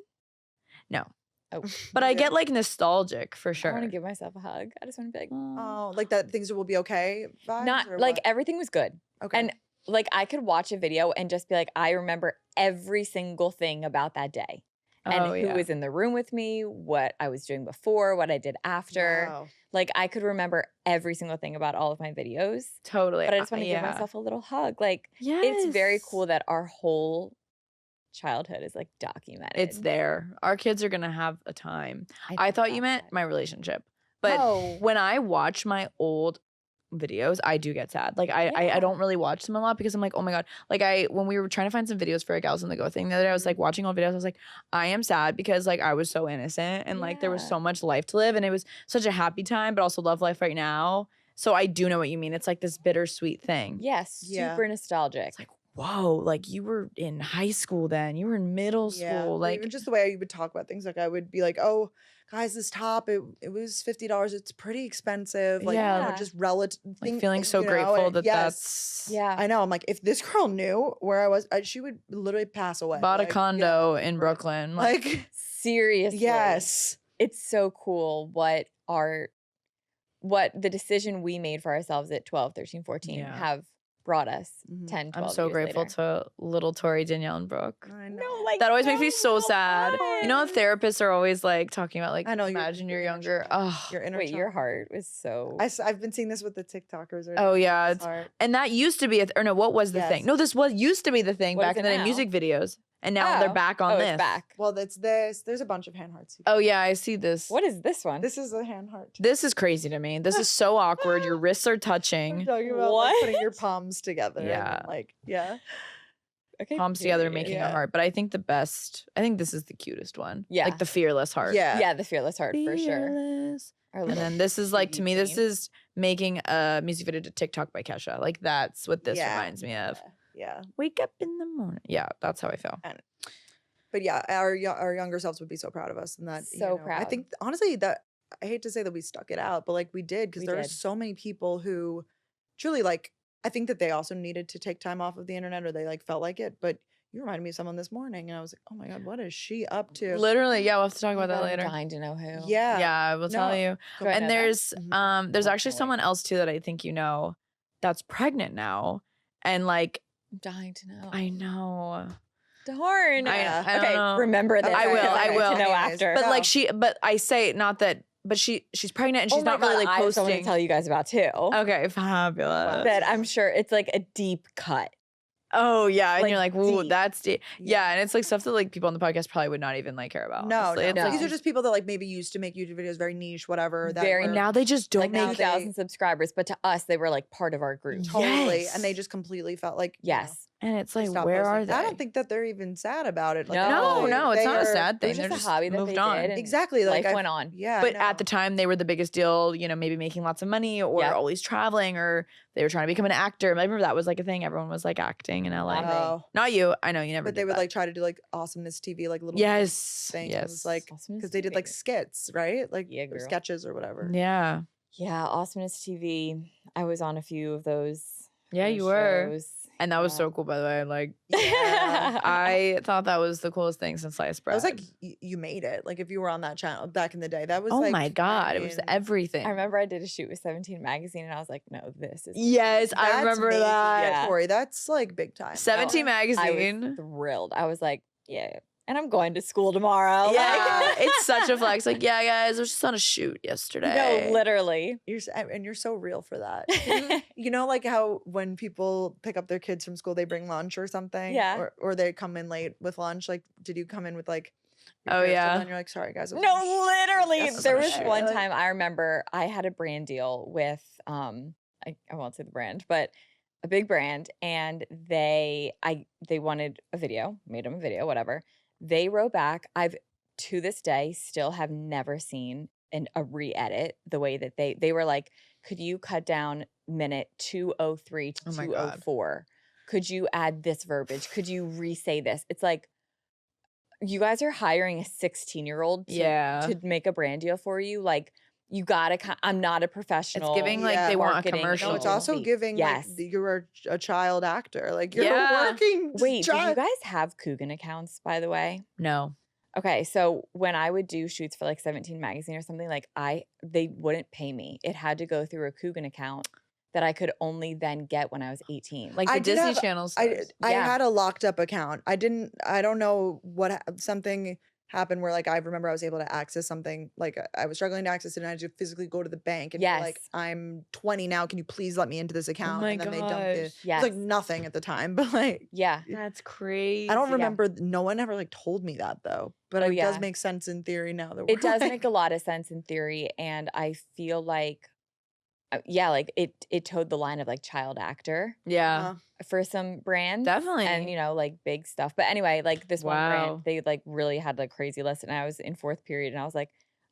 No. Oh, but I get like nostalgic for sure. I want to give myself a hug. I just want to be like, oh, like that things will be okay vibes? Not like everything was good. Okay. And like I could watch a video and just be like, I remember every single thing about that day. And who was in the room with me, what I was doing before, what I did after. Wow. Like I could remember every single thing about all of my videos. Totally. But I just want to give myself a little hug. Like it's very cool that our whole childhood is like documented. It's there. Our kids are going to have a time. I thought you meant my relationship. But when I watch my old videos, I do get sad. Like I don't really watch them a lot because I'm like, oh my God. Like when we were trying to find some videos for a Gals on the Go thing the other day, I was like watching old videos. I was like, I am sad because like I was so innocent and like there was so much life to live and it was such a happy time, but also love life right now. So I do know what you mean. It's like this bittersweet thing. Yes, super nostalgic. It's like, whoa, like you were in high school then, you were in middle school. Like even just the way you would talk about things. Like I would be like, oh, guys, this top, it was $50. It's pretty expensive. Like, you know, just relative. Like feeling so grateful that that's. Yeah. I know. I'm like, if this girl knew where I was, she would literally pass away. Bought a condo in Brooklyn. Like, seriously. Yes. It's so cool what the decision we made for ourselves at 12, 13, 14 have brought us 10, 12 I'm so years grateful later. to little Tori, Danielle, and Brooke. I know. No, like that always makes me so sad. You know, therapists are always like talking about like, I know, imagine you're younger. Oh, your inner wait, your heart was so. I've been seeing this with the TikTokers. Oh yeah, and that used to be or no, what was the thing? No, this used to be the thing back in the day, music videos, and now they're back on this. It's back. Well, that's this. There's a bunch of hand hearts. Oh yeah, I see this. What is this one? This is a hand heart. This is crazy to me. This is so awkward. Your wrists are touching. I'm talking about like, putting your palms together. Yeah. And, like Okay, palms together making a heart. But I think this is the cutest one. Yeah. Like the fearless heart. Yeah, the fearless heart for sure. And then this is like, to me, this is making a music video to TikTok by Kesha. Like that's what this reminds me of. Yeah. Wake up in the morning. Yeah, that's how I feel. But yeah, our younger selves would be so proud of us, and that proud. I think honestly that I hate to say that we stuck it out, but like we did, because there are so many people who truly like. I think that they also needed to take time off of the internet, or they like felt like it. But you reminded me of someone this morning, and I was like, oh my God, what is she up to? Literally, yeah, we'll have to talk about that later. I'm dying to know who. Yeah, I will tell you. And there's actually someone else too that I think you know, that's pregnant now, and like I'm dying to know. I know. Darn. I don't okay, know. remember this. I will. To know after. But like but I say not that. But she's pregnant and she's not really like posting. I want to tell you guys about too. Okay, fabulous. That I'm sure it's like a deep cut. Oh yeah, and Like, you're like, ooh, deep. that's deep. Yeah, and it's like stuff that like people on the podcast probably would not even like care about. No, honestly. It's like, these are just people that like maybe used to make YouTube videos, very niche, whatever. That Very were, now they just don't like make 2,000 subscribers, but to us they were like part of our group. totally, Yes. and they just completely felt like Yes. And it's like, stop where posting. are they? I don't think that they're even sad about it. Like, No, it's not a are- sad thing. It was They're just just a hobby that moved they on. did. And Exactly. Like life went on. Yeah, But at the time, they were the biggest deal, you know, maybe making lots of money or always traveling, or they were trying to become an actor. I remember that was like a thing. Everyone was like acting in LA. Oh. Not you. I know you never But they did would that. like try to do like Awesomeness TV, like little things. Yes. Like because they did like skits, right? Like Yeah, or girl. sketches or whatever. Yeah. Yeah, Awesomeness TV. I was on a few of those. Yeah, those you were. shows. And that was so cool, by the way. Like, Yeah. I thought that was the coolest thing since sliced bread. I was like, you made it. Like if you were on that channel back in the day, that was oh like, my God, it was freaking- everything. I remember I did a shoot with 17 magazine and I was like, no, this is Yes, I That's remember amazing, that. Yeah. Tori. That's like big time. 17 I magazine. was thrilled. I was like, yeah. and I'm going to school tomorrow. Yeah, it's such a flex. Like, yeah, guys, I was just on a shoot yesterday. No, literally. You're so real for that. You know, like how when people pick up their kids from school, they bring lunch or something. Yeah. Or they come in late with lunch. Like, did you come in with like? Oh yeah. And you're like, sorry guys. No, literally. There was one Like, time I remember I had a brand deal with I won't say the brand, but a big brand, and they wanted a video, made them a video, whatever. They wrote back. I've to this day still have never seen a re-edit the way that they were like, could you cut down minute 203 to 204? Could you add this verbiage? Could you re-say this? It's like, you guys are hiring a 16-year-old to make a brand deal for you. Like, you gotta. I'm not a professional. It's giving like they want a commercial. No, it's also giving like you're a child actor. Like you're working. Wait, do you guys have Coogan accounts, by the way? No. Okay, so when I would do shoots for like 17 magazine or something, like they wouldn't pay me. It had to go through a Coogan account that I could only then get when I was 18. Like the Disney Channel stars. I had a locked up account. I don't know what something happened where like I remember I was able to access something, like I was struggling to access it and I had to physically go to the bank and be like, I'm 20 now, can you please let me into this account? And then they dumped it. It was like nothing at the time, but like that's crazy. I don't remember, no one ever like told me that though, but it does make sense in theory now that it does make a lot of sense in theory, and I feel like like it towed the line of like child actor. Yeah. For some brands. Definitely. And you know, like big stuff. But anyway, like this one brand, they like really had like crazy list. And I was in 4th period and I was like,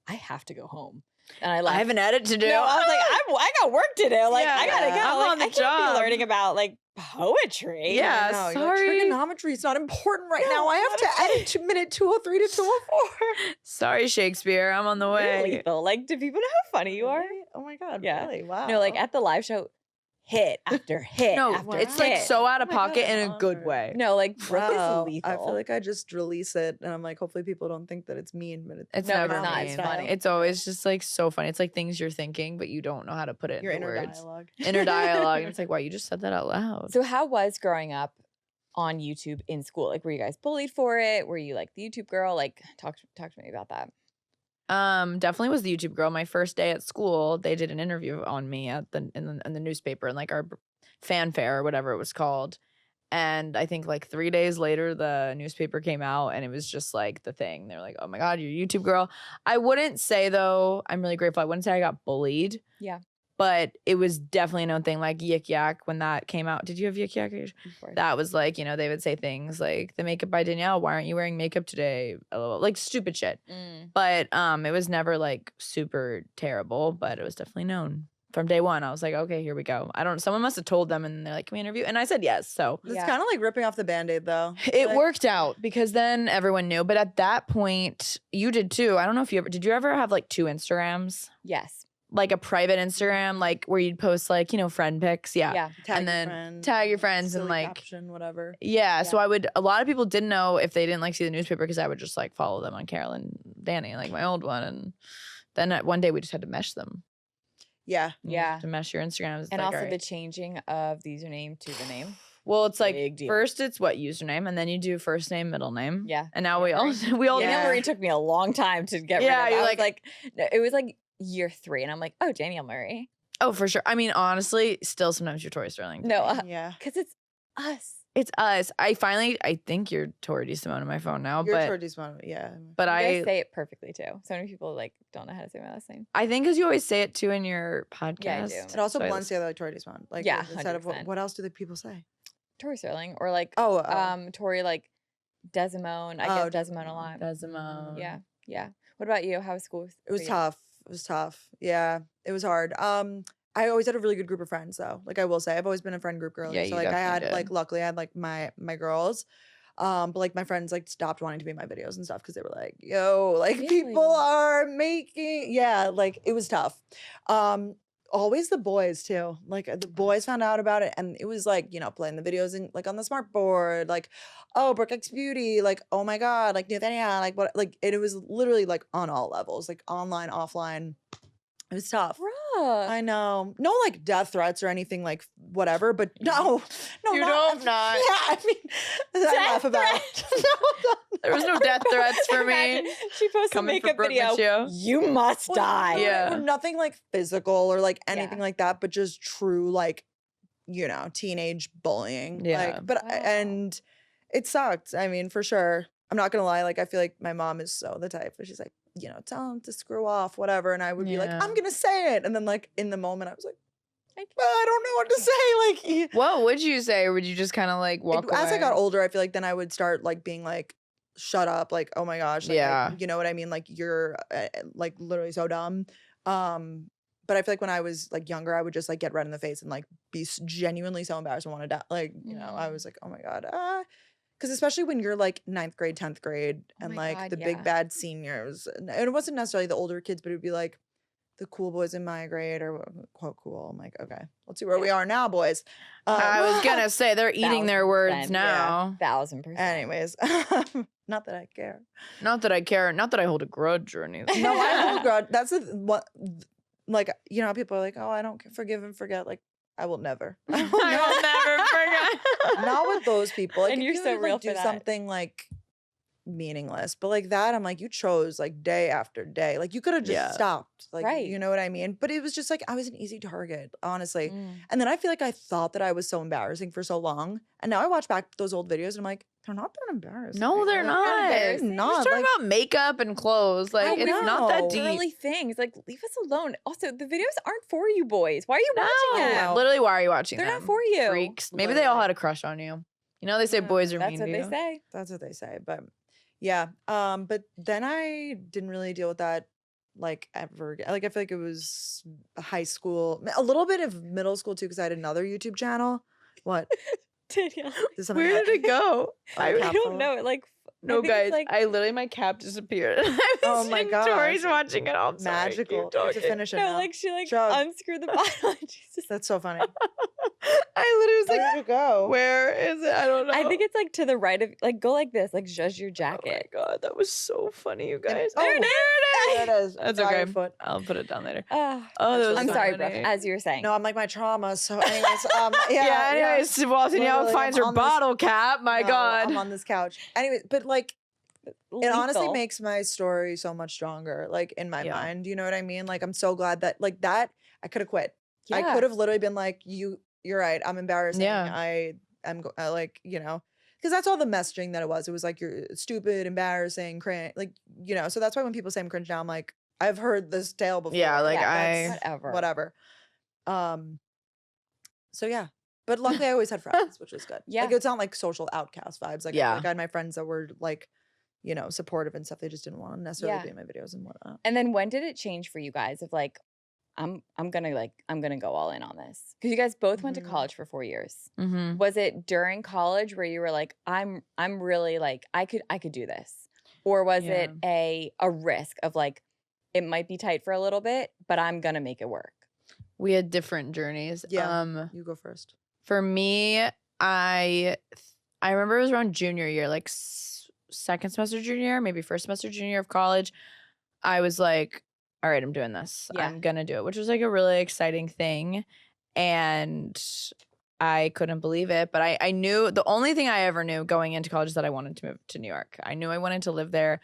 I have to go home. And I left. I have an edit to do. No, I was like, I got work to do. Like I gotta go. I'm like, on the I job. can't be learning about like poetry. Yeah, no, sorry. Trigonometry is not important right now. I have to edit to minute 203 to 204. Sorry, Shakespeare. I'm on the way. Really, though. Like, do people know how funny you are? Oh my God. Yeah. Really? Wow. No, like at the live show, hit after hit. No, after it's hit. like so out of pocket in a good way. No, like Brooke is lethal. I feel like I just release it and I'm like, hopefully people don't think that it's mean, but it's no, never it's not. mean. It's funny. It's always just like so funny. It's like things you're thinking, but you don't know how to put it your into inner words. dialogue. Inner dialogue. And it's like, wow, you just said that out loud. So how was growing up on YouTube in school? Like, were you guys bullied for it? Were you like the YouTube girl? Like, talk to me about that. Definitely was the YouTube girl. My first day at school, they did an interview on me in the newspaper and like our fanfare or whatever it was called. And I think like 3 days later, the newspaper came out and it was just like the thing. They're like, oh my God, you're a YouTube girl. I wouldn't say though, I'm really grateful. I wouldn't say I got bullied. Yeah. But it was definitely a known thing, like Yik Yak when that came out. Did you have Yik Yak? That was like, you know, they would say things like the makeup by Danielle. Why aren't you wearing makeup today? LOL. Like stupid shit. But it was never like super terrible, but it was definitely known. From day one, I was like, okay, here we go. Someone must have told them and they're like, can we interview? And I said yes. So it's kind of like ripping off the Band-Aid though. It worked out because then everyone knew. But at that point, you did too. I don't know if did you ever have like 2 Instagrams? Yes. Like a private Instagram, like where you'd post like, you know, friend pics. Yeah. Tag tag your friends silly and like caption, whatever. Yeah. So a lot of people didn't know if they didn't like see the newspaper because I would just like follow them on Carol and Danny, like my old one. And then one day we just had to mesh them. Yeah. Yeah. To mesh your Instagrams. And like, also the changing of the username to the name. Well, it's like first it's what username, and then you do first name, middle name. Yeah. And now we all Danielle Marie took me a long time to get rid of. You're like it was like year 3 and I'm like, oh, Danielle Marie. Oh, for sure. I mean, honestly, still sometimes you're Tori Sterling. No, yeah. Because it's us. It's us. I think you're Tori DeSimone on my phone now. You're Tori DeSimone, yeah. But you guys say it perfectly too. So many people like don't know how to say my last name. I think because you always say it too in your podcast. Yeah, I do. It also blends together like Tori DeSimone. Like, yeah, instead of what else do the people say? Tori Sterling or like Tori like Desimone. I get Desimone a lot. Desimone. Yeah, yeah. What about you? How was school? It was tough. It was tough. Yeah, it was hard. I always had a really good group of friends though. Like I will say, I've always been a friend group girl. Yeah, so like I had like luckily I had like my girls. But like my friends like stopped wanting to be in my videos and stuff because they were like, yo, like people are making like it was tough. Always the boys too. Like the boys found out about it and it was like, you know, playing the videos in like on the smart board, like, oh, Brooke X Beauty, like, oh my God, like Nathaniel, like what, like it was literally like on all levels, like online, offline. It was tough. Rough. I know. No, like death threats or anything like whatever, but no, You don't not. Yeah, I mean, I laugh about it. There was no death threats for me. Imagine she posts a Coming for makeup Brooke video. Mitchell. You must die. Yeah. Nothing like physical or like anything like that, but just true like, you know, teenage bullying. Yeah. Like, but and it sucked. I mean, for sure. I'm not gonna lie. Like, I feel like my mom is so the type where she's like, you know, tell him to screw off, whatever. And I would be like, I'm gonna say it. And then like in the moment, I was like, I don't know what to say. Like, what would you say? Or would you just kind of like walk away? As I got older, I feel like then I would start like being like, shut up. Like, oh my gosh. Like, Yeah. you know what I mean? Like, you're like literally so dumb. But I feel like when I was like younger, I would just like get red in the face and like be genuinely so embarrassed and want to die. Like, you know, I was like, oh my God. Because especially when you're like 9th grade, 10th grade, and like the big bad seniors, and it wasn't necessarily the older kids, but it would be like the cool boys in my grade or quote cool. I'm like, okay, let's see where we are now, boys. I was gonna say they're eating their words now. 1000%. Anyways, not that I care. Not that I care. Not that I hold a grudge or anything. No, I hold a grudge. That's what. Like, you know, people are like, oh, I don't forgive and forget. Like, I will never. I will never forget. Not with those people. Like, And you're so real do for that. something like meaningless, but like that, I'm like, you chose like day after day. Like, you could have just stopped. Like, Right. you know what I mean? But it was just like I was an easy target, honestly. And then I feel like I thought that I was so embarrassing for so long, and now I watch back those old videos and I'm like, they're not that embarrassing. No, they're not. They're not. Just talking Like, about makeup and clothes. Like, it's not that deep. Girly things. Like, leave us alone. Also, the videos aren't for you boys. Why are you watching them? Literally, why are you watching They're them? not for you. Freaks. Maybe they all had a crush on you. You know, they say boys are mean That's what to they you. say. That's what they say. But yeah. But then I didn't really deal with that like ever again. Like, I feel like it was high school, a little bit of middle school too, because I had another YouTube channel. What? Danielle. Where did it go? I don't know. Like, No, guys, like, I literally, my cap disappeared. Oh my God. Tori's watching it all. Magical. To finish it no, now. like she like Chug. unscrewed the bottle. And she's just, That's so funny. I literally was Where like, did it go? where is it? I don't know. I think it's like to the right of, like, go like this, like just your Oh my jacket. God, that was so funny, you guys. Oh, There it is. There it is. That's Got your okay. foot. I'll put it down later. Oh, Oh, that was I'm so sorry, funny. Brooke. As you were saying. No, I'm like my trauma. So, anyways, Yeah, anyways, while Danielle Literally, finds I'm her on this- bottle cap, my No, God. I'm on this couch. Anyways, but like, it honestly Lethal. makes my story so much stronger, like in my Yeah. mind. You know what I mean? Like, I'm so glad that like that I could have quit. I Yeah. could have literally been like, you're right. I'm embarrassing. Yeah. I am like, you know, because that's all the messaging that it was. It was like, you're stupid, embarrassing, cringe, like, you know. So that's why when people say I'm cringe now, I'm like, I've heard this tale before. Yeah, like, that's whatever. So yeah. But luckily I always had friends, which was good. Yeah. Like, it's not like social outcast vibes. Like, Yeah. I had my friends that were like, you know, supportive and stuff. They just didn't want to necessarily Yeah. be in my videos and whatnot. And then when did it change for you guys of like, I'm gonna go all in on this? Because you guys both went to Mhm. college for 4 years. Mm-hmm. Was it during college where you were like, I'm really like, I could do this? Or was it a risk of like, it might be tight for a little bit, but I'm gonna make it work? We had different journeys. Yeah. You go first. For me, I remember it was around junior year, like second semester junior year, maybe first semester junior year of college. I was like, all right, I'm doing this. Yeah. I'm gonna do it, which was like a really exciting thing. And I couldn't believe it. But I knew, the only thing I ever knew going into college is that I wanted to move to New York. I knew I wanted to live there.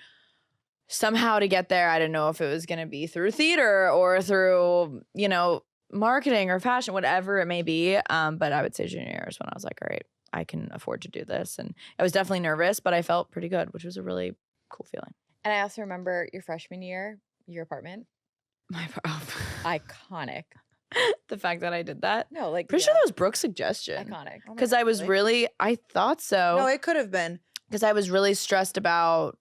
Somehow to get there, I didn't know if it was gonna be through theater or through, you know, marketing or fashion, whatever it may be. But I would say junior year is when I was like, all right, I can afford to do this. And I was definitely nervous, but I felt pretty good, which was a really cool feeling. And I also remember your freshman year, your apartment. Iconic. The fact that I did that. No, like Pretty sure that was Brooke's suggestion. iconic. Oh my Because God, I was really, I thought No, so. it could have been. Because I was really stressed about,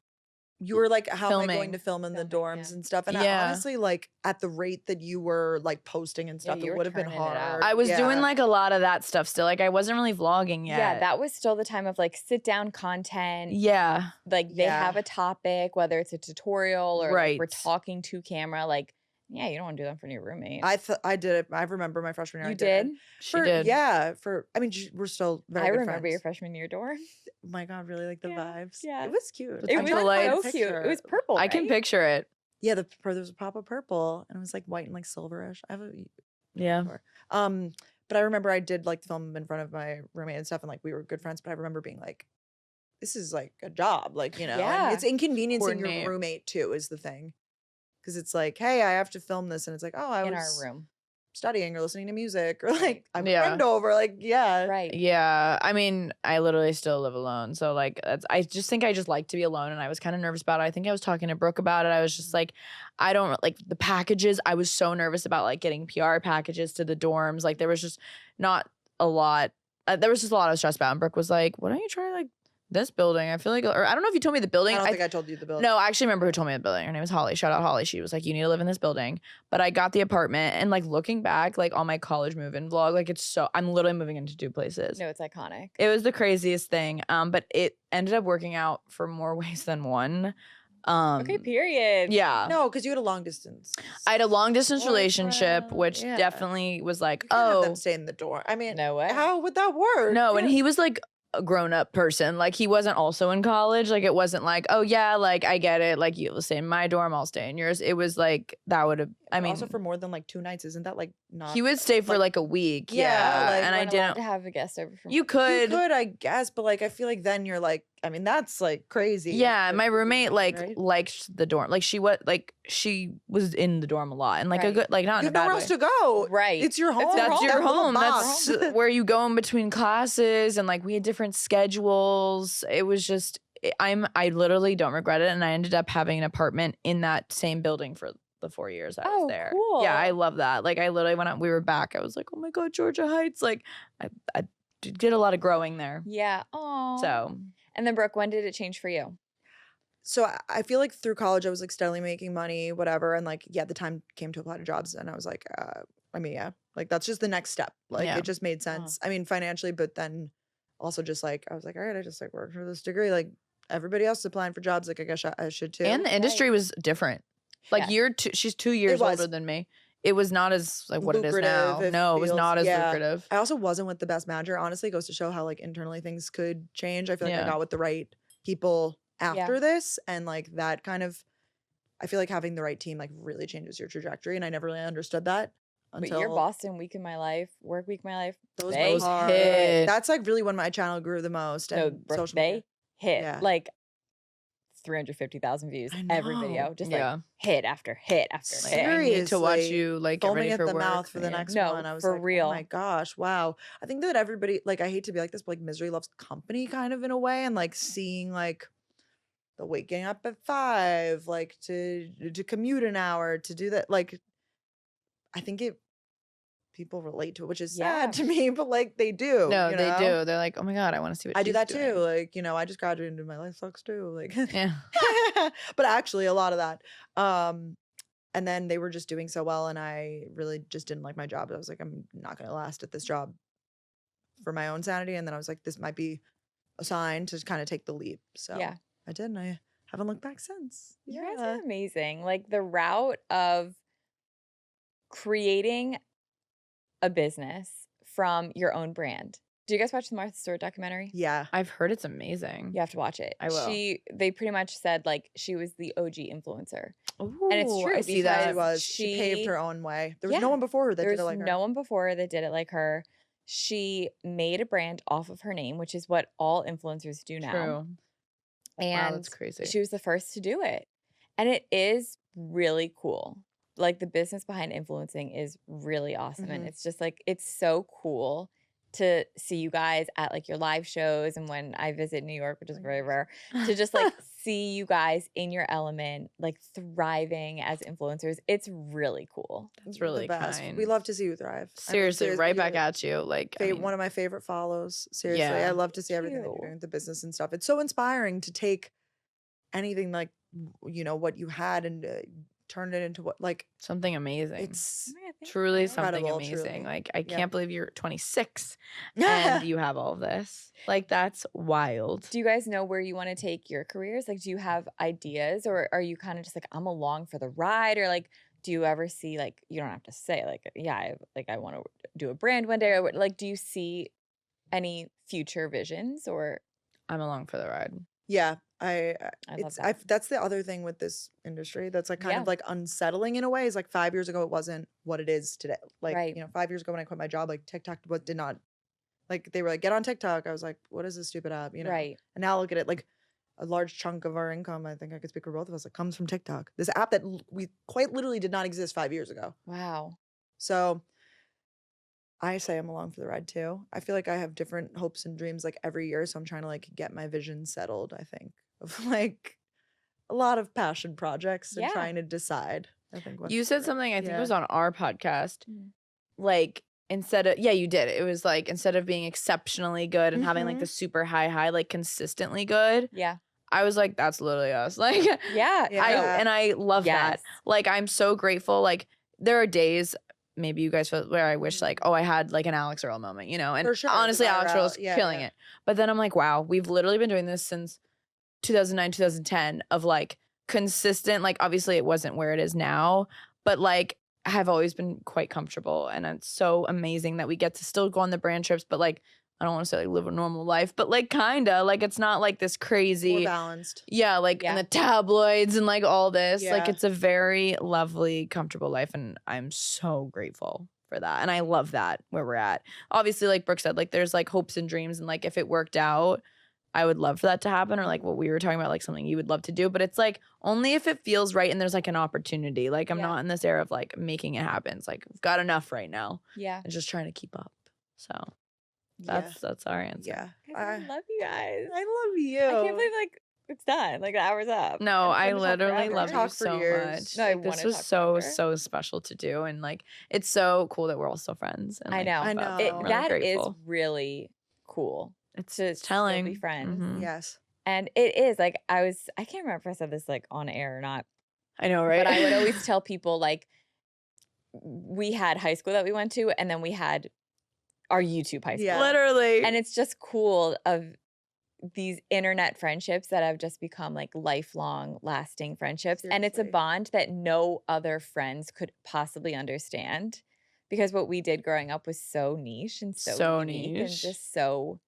You were like, how am I Filming. going to film in the Filming, dorms yeah. and stuff? And I Yeah. honestly, like, at the rate that you were like posting and stuff, you it were would have been turning it out. hard. I was Yeah. doing like a lot of that stuff still. Like I wasn't really vlogging yet. Yeah, that was still the time of like sit down content. Yeah. Like they Yeah. have a topic, whether it's a tutorial or like, Right. we're talking to camera. Like, yeah, you don't want to do that for your roommate. I did it. I remember my freshman year. You I did. it. did? She For, did. Yeah. I mean, we're still very I good remember your friends. freshman year dorm. Oh my God, really like the Yeah, vibes. yeah. It was cute. With It the was lights. so cute. It was purple. I can right? picture it. Yeah, there was a pop of purple, and it was like white and like silverish. I have a Yeah. but I remember I did like the film in front of my roommate and stuff, and like we were good friends. But I remember being like, this is like a job, like, you know, and it's inconveniencing your roommate too is the thing, because it's like, hey, I have to film this, and it's like, oh, I in was our room studying or listening to music, or like I have a Yeah. friend over, like, yeah, right. Yeah, I mean, I literally still live alone, so like I just think I just like to be alone, and I was kind of nervous about it. I think I was talking to Brooke about it. I was just like, I don't like the packages. I was so nervous about like getting PR packages to the dorms. Like there was just not a lot. There was just a lot of stress about. And Brooke was like, "Why don't you try like this building?" I feel like, or I don't know if you told me the building. I don't think I told you the building. No, I actually remember who told me the building. Her name was Holly. Shout out Holly. She was like, you need to live in this building. But I got the apartment, and like looking back, like on my college move-in vlog, like I'm literally moving into 2 places. No, it's iconic. It was the craziest thing. But it ended up working out for more ways than one. Okay, period. Yeah. No, because you had a long distance. I had a long distance relationship, which definitely was like, You can't have them stay in the dorm. I mean, No way. how would that work? No, and he was like a grown-up person. Like he wasn't also in college. Like it wasn't like, oh yeah, like I get it. Like you'll stay in my dorm, I'll stay in yours. It was like that would have. I mean, also for more than like 2 nights, isn't that like not? He would stay for like a week. Yeah, like, and I didn't to have a guest over from. You could, I guess, but like I feel like then you're like, I mean, that's like crazy. Yeah, Like, my roommate like right? liked the dorm. Like she was in the dorm a lot, and like a good like not You in have a bad nowhere way. else to go. Right. It's your home. That's your That little home. box. That's where you go in between classes, and like we had different schedules. It was just I literally don't regret it, and I ended up having an apartment in that same building for the 4 years I was there. Cool. Yeah, I love that. Like I literally we were back, I was like, oh my god, Georgia Heights. Like I did a lot of growing there. Yeah. Oh. So. And then Brooke, when did it change for you? So I feel like through college I was like steadily making money, whatever, and like the time came to apply to jobs, and I was like, I mean, yeah, like that's just the next step. Like it just made sense. I mean, financially, but then also just like I was like, all right, I just like worked for this degree. Like everybody else is applying for jobs. Like I guess I should too. And the industry was different. Like she's 2 years older than me. It was not as like what lucrative, it is now. No, it was not as lucrative. I also wasn't with the best manager. Honestly, it goes to show how like internally things could change. I feel like I got with the right people after this, and like that kind of, I feel like having the right team like really changes your trajectory, and I never really understood that until. But your Boston week in my life, work week in my life, those hit. That's like really when my channel grew the most. No, and Brooke, social media. hit like 350,000 views every video, just like hit after hit after hit. Seriously, I need to watch you like get ready for at the work. mouth for the next one. I was for like, real. oh my gosh, wow. I think that everybody, like, I hate to be like this, but like misery loves company kind of in a way, and like seeing like the waking up at 5, like to commute an hour to do that, like I think people relate to it, which is sad to me, but like they do. No, you they know? do. They're like, oh my god, I want to see what I she's do that doing. too. Like, you know, I just graduated and my life sucks too. Like, yeah. But actually, a lot of that. And then they were just doing so well, and I really just didn't like my job. I was like, I'm not going to last at this job for my own sanity. And then I was like, this might be a sign to kind of take the leap. So I did, and I haven't looked back since. You guys are amazing. Like the route of creating a business from your own brand. Do you guys watch the Martha Stewart documentary? Yeah. I've heard it's amazing. You have to watch it. I will. They pretty much said like she was the OG influencer. Ooh, and it's true. I see that. She paved her own way. There was no one before her that did it like her. No one before her that did it like her. She made a brand off of her name, which is what all influencers do now. True. And wow, that's crazy. She was the first to do it. And it is really cool. Like the business behind influencing is really awesome. And it's just like, it's so cool to see you guys at like your live shows, and when I visit New York, which is very rare, to just like see you guys in your element, like thriving as influencers. It's really cool. That's really kind. We love to see you thrive. Seriously, right back at you. Like one of my favorite follows. Seriously, I love to see everything that you're doing with the business and stuff. It's so inspiring to take anything like, you know, what you had and turn it into what, like something amazing. It's truly something amazing. Truly. Like I can't believe you're 26 and you have all of this. Like that's wild. Do you guys know where you want to take your careers? Like, do you have ideas, or are you kind of just like, I'm along for the ride? Or like, do you ever see, like, you don't have to say like, yeah, I want to do a brand one day, or like, do you see any future visions? Or I'm along for the ride. Yeah. That's the other thing with this industry that's like kind of like unsettling in a way, is like 5 years ago it wasn't what it is today. Like, 5 years ago when I quit my job, like TikTok did not, like, they were like, get on TikTok. I was like, what is this stupid app? You know? Right. And now look at it, like a large chunk of our income, I think I could speak for both of us, it comes from TikTok. This app that we quite literally did not exist 5 years ago. Wow. So I say I'm along for the ride too. I feel like I have different hopes and dreams like every year. So I'm trying to like get my vision settled, I think, of like a lot of passion projects and trying to decide. I think you said something, I think it was on our podcast. Like, instead of, you did. It was like, instead of being exceptionally good and having like the super high, like consistently good. Yeah. I was like, that's literally us. Like, I love that. Like, I'm so grateful. Like, there are days, maybe you guys feel, where I wish like, oh, I had like an Alex Earl moment, you know? And for sure, honestly, Alex Earl's killing it. But then I'm like, wow, we've literally been doing this since 2009, 2010 of like consistent, like obviously it wasn't where it is now, but like I have always been quite comfortable. And it's so amazing that we get to still go on the brand trips, but like, I don't want to say like live a normal life, but like kinda, like it's not like this crazy. More balanced. Yeah, like in the tabloids and like all this. Like it's a very lovely, comfortable life, and I'm so grateful for that. And I love that where we're at. Obviously, like Brooke said, like there's like hopes and dreams, and like if it worked out, I would love for that to happen, or like what we were talking about, like something you would love to do. But it's like only if it feels right and there's like an opportunity. Like I'm not in this era of like making it happen. It's like we've got enough right now. Yeah. And just trying to keep up. So that's our answer. Yeah. I love you guys. I love you. I can't believe like it's done. Like the hour's up. No, I literally love you Talk for so years. much. No, I Like, this wanna was talk so forever. special to do, and like it's so cool that we're all still friends. And, I like, know. I know. I'm really That is grateful. really cool. It's to telling. still be friends. Mhm. Yes. And it is like I can't remember if I said this like on air or not. I know, right? But I would always tell people like we had high school that we went to, and then we had our YouTube high school. Yeah. Literally. And it's just cool of these internet friendships that have just become like lifelong lasting friendships. Seriously. And it's a bond that no other friends could possibly understand, because what we did growing up was so niche and so unique and niche. just so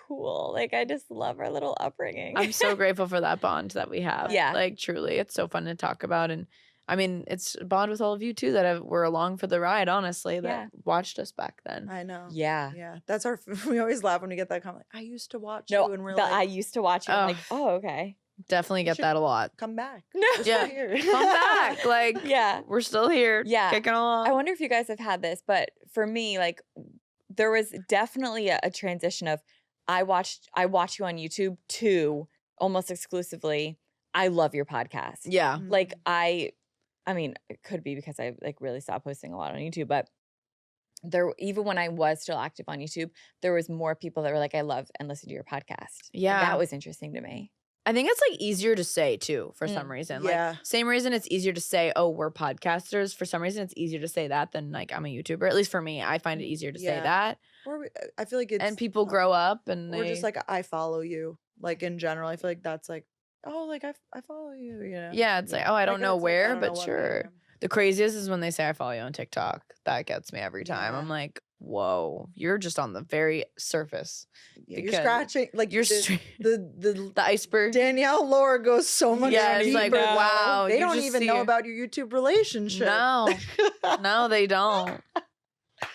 cool. Like I just love our little upbringing. I'm so grateful for that bond that we have. Yeah. Like truly, it's so fun to talk about. And I mean, it's a bond with all of you too that were along for the ride, honestly, that watched us back then. I know. Yeah. Yeah. That's we always laugh when we get that comment. I used to watch No, you, and we're I like, used to watch it. I'm like, oh, okay. Definitely get should that a lot. come back. No. We're still here. Come back. Like, Yeah. we're still here. Yeah. Kicking along. I wonder if you guys have had this, but for me, like there was definitely a transition of I watch you on YouTube to almost exclusively I love your podcast. Yeah. Like I mean, it could be because I like really stopped posting a lot on YouTube, but there, even when I was still active on YouTube, there was more people that were like, I love and listen to your podcast. Yeah. And that was interesting to me. I think it's like easier to say too, for some reason. Yeah. Like same reason it's easier to say, oh, we're podcasters. For some reason it's easier to say that than like I'm a YouTuber. At least for me, I find it easier to say that. Or I feel like it's And people grow up and or just like I follow you. Like in general, I feel like that's like, oh, like I follow you, you know. yeah, it's like, oh, I don't know it's like, where, I don't but know what sure. medium. The craziest is when they say I follow you on TikTok. That gets me every time. Yeah. I'm like, whoa, you're just on the very surface. Yeah, you're because scratching like You're the the iceberg. Danielle lore goes so much Yeah, it's like, deeper. wow, They you don't just even see know her. about your YouTube relationship. No, no, they don't.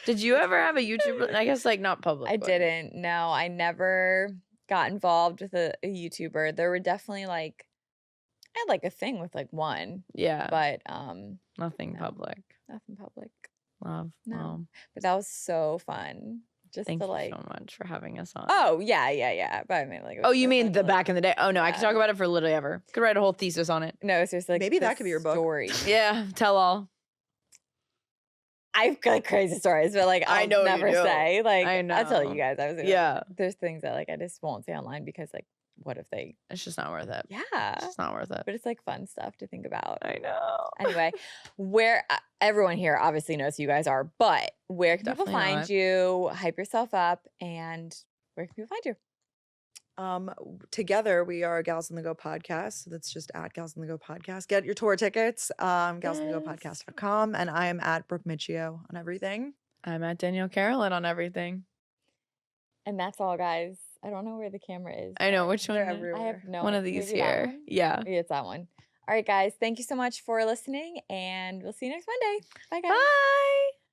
Did you ever have a YouTube? I guess like not public. I didn't. No, I never got involved with a YouTuber. There were definitely like, I had like a thing with like one, Yeah, but nothing no. public. nothing public. Love. No. Well, But that was so fun. Just thank to you like, so much for having us on. oh yeah. But I mean, like, it Oh, was you so mean fun the to, like- back in the day? Oh no, I could Yeah. talk about it for literally ever. Could write a whole thesis on it. No, seriously, like Maybe that the could be your book. story. Yeah, tell all. I've got crazy stories, but like I I'll know you never do. say. Like I I'll tell know. you guys. Yeah. There's things that like I just won't say online because like, what if they? It's just not worth it. Yeah. It's just not worth it. But it's like fun stuff to think about. I know. Anyway, where everyone here obviously knows who you guys are, but where can people Definitely find not. you? Hype yourself up, and where can people find you? Together we are Gals on the Go podcast. So that's just at Gals on the Go podcast. Get your tour tickets, galsonthegopodcast.com, and I am at Brooke Michio on everything. I'm at Danielle Carolyn on everything. And that's all, guys. I don't know where the camera is. I know which one. They're everywhere. I have no One idea. of these Maybe that here. one? Yeah. Maybe it's that one. All right, guys. Thank you so much for listening, and we'll see you next Monday. Bye, guys. Bye.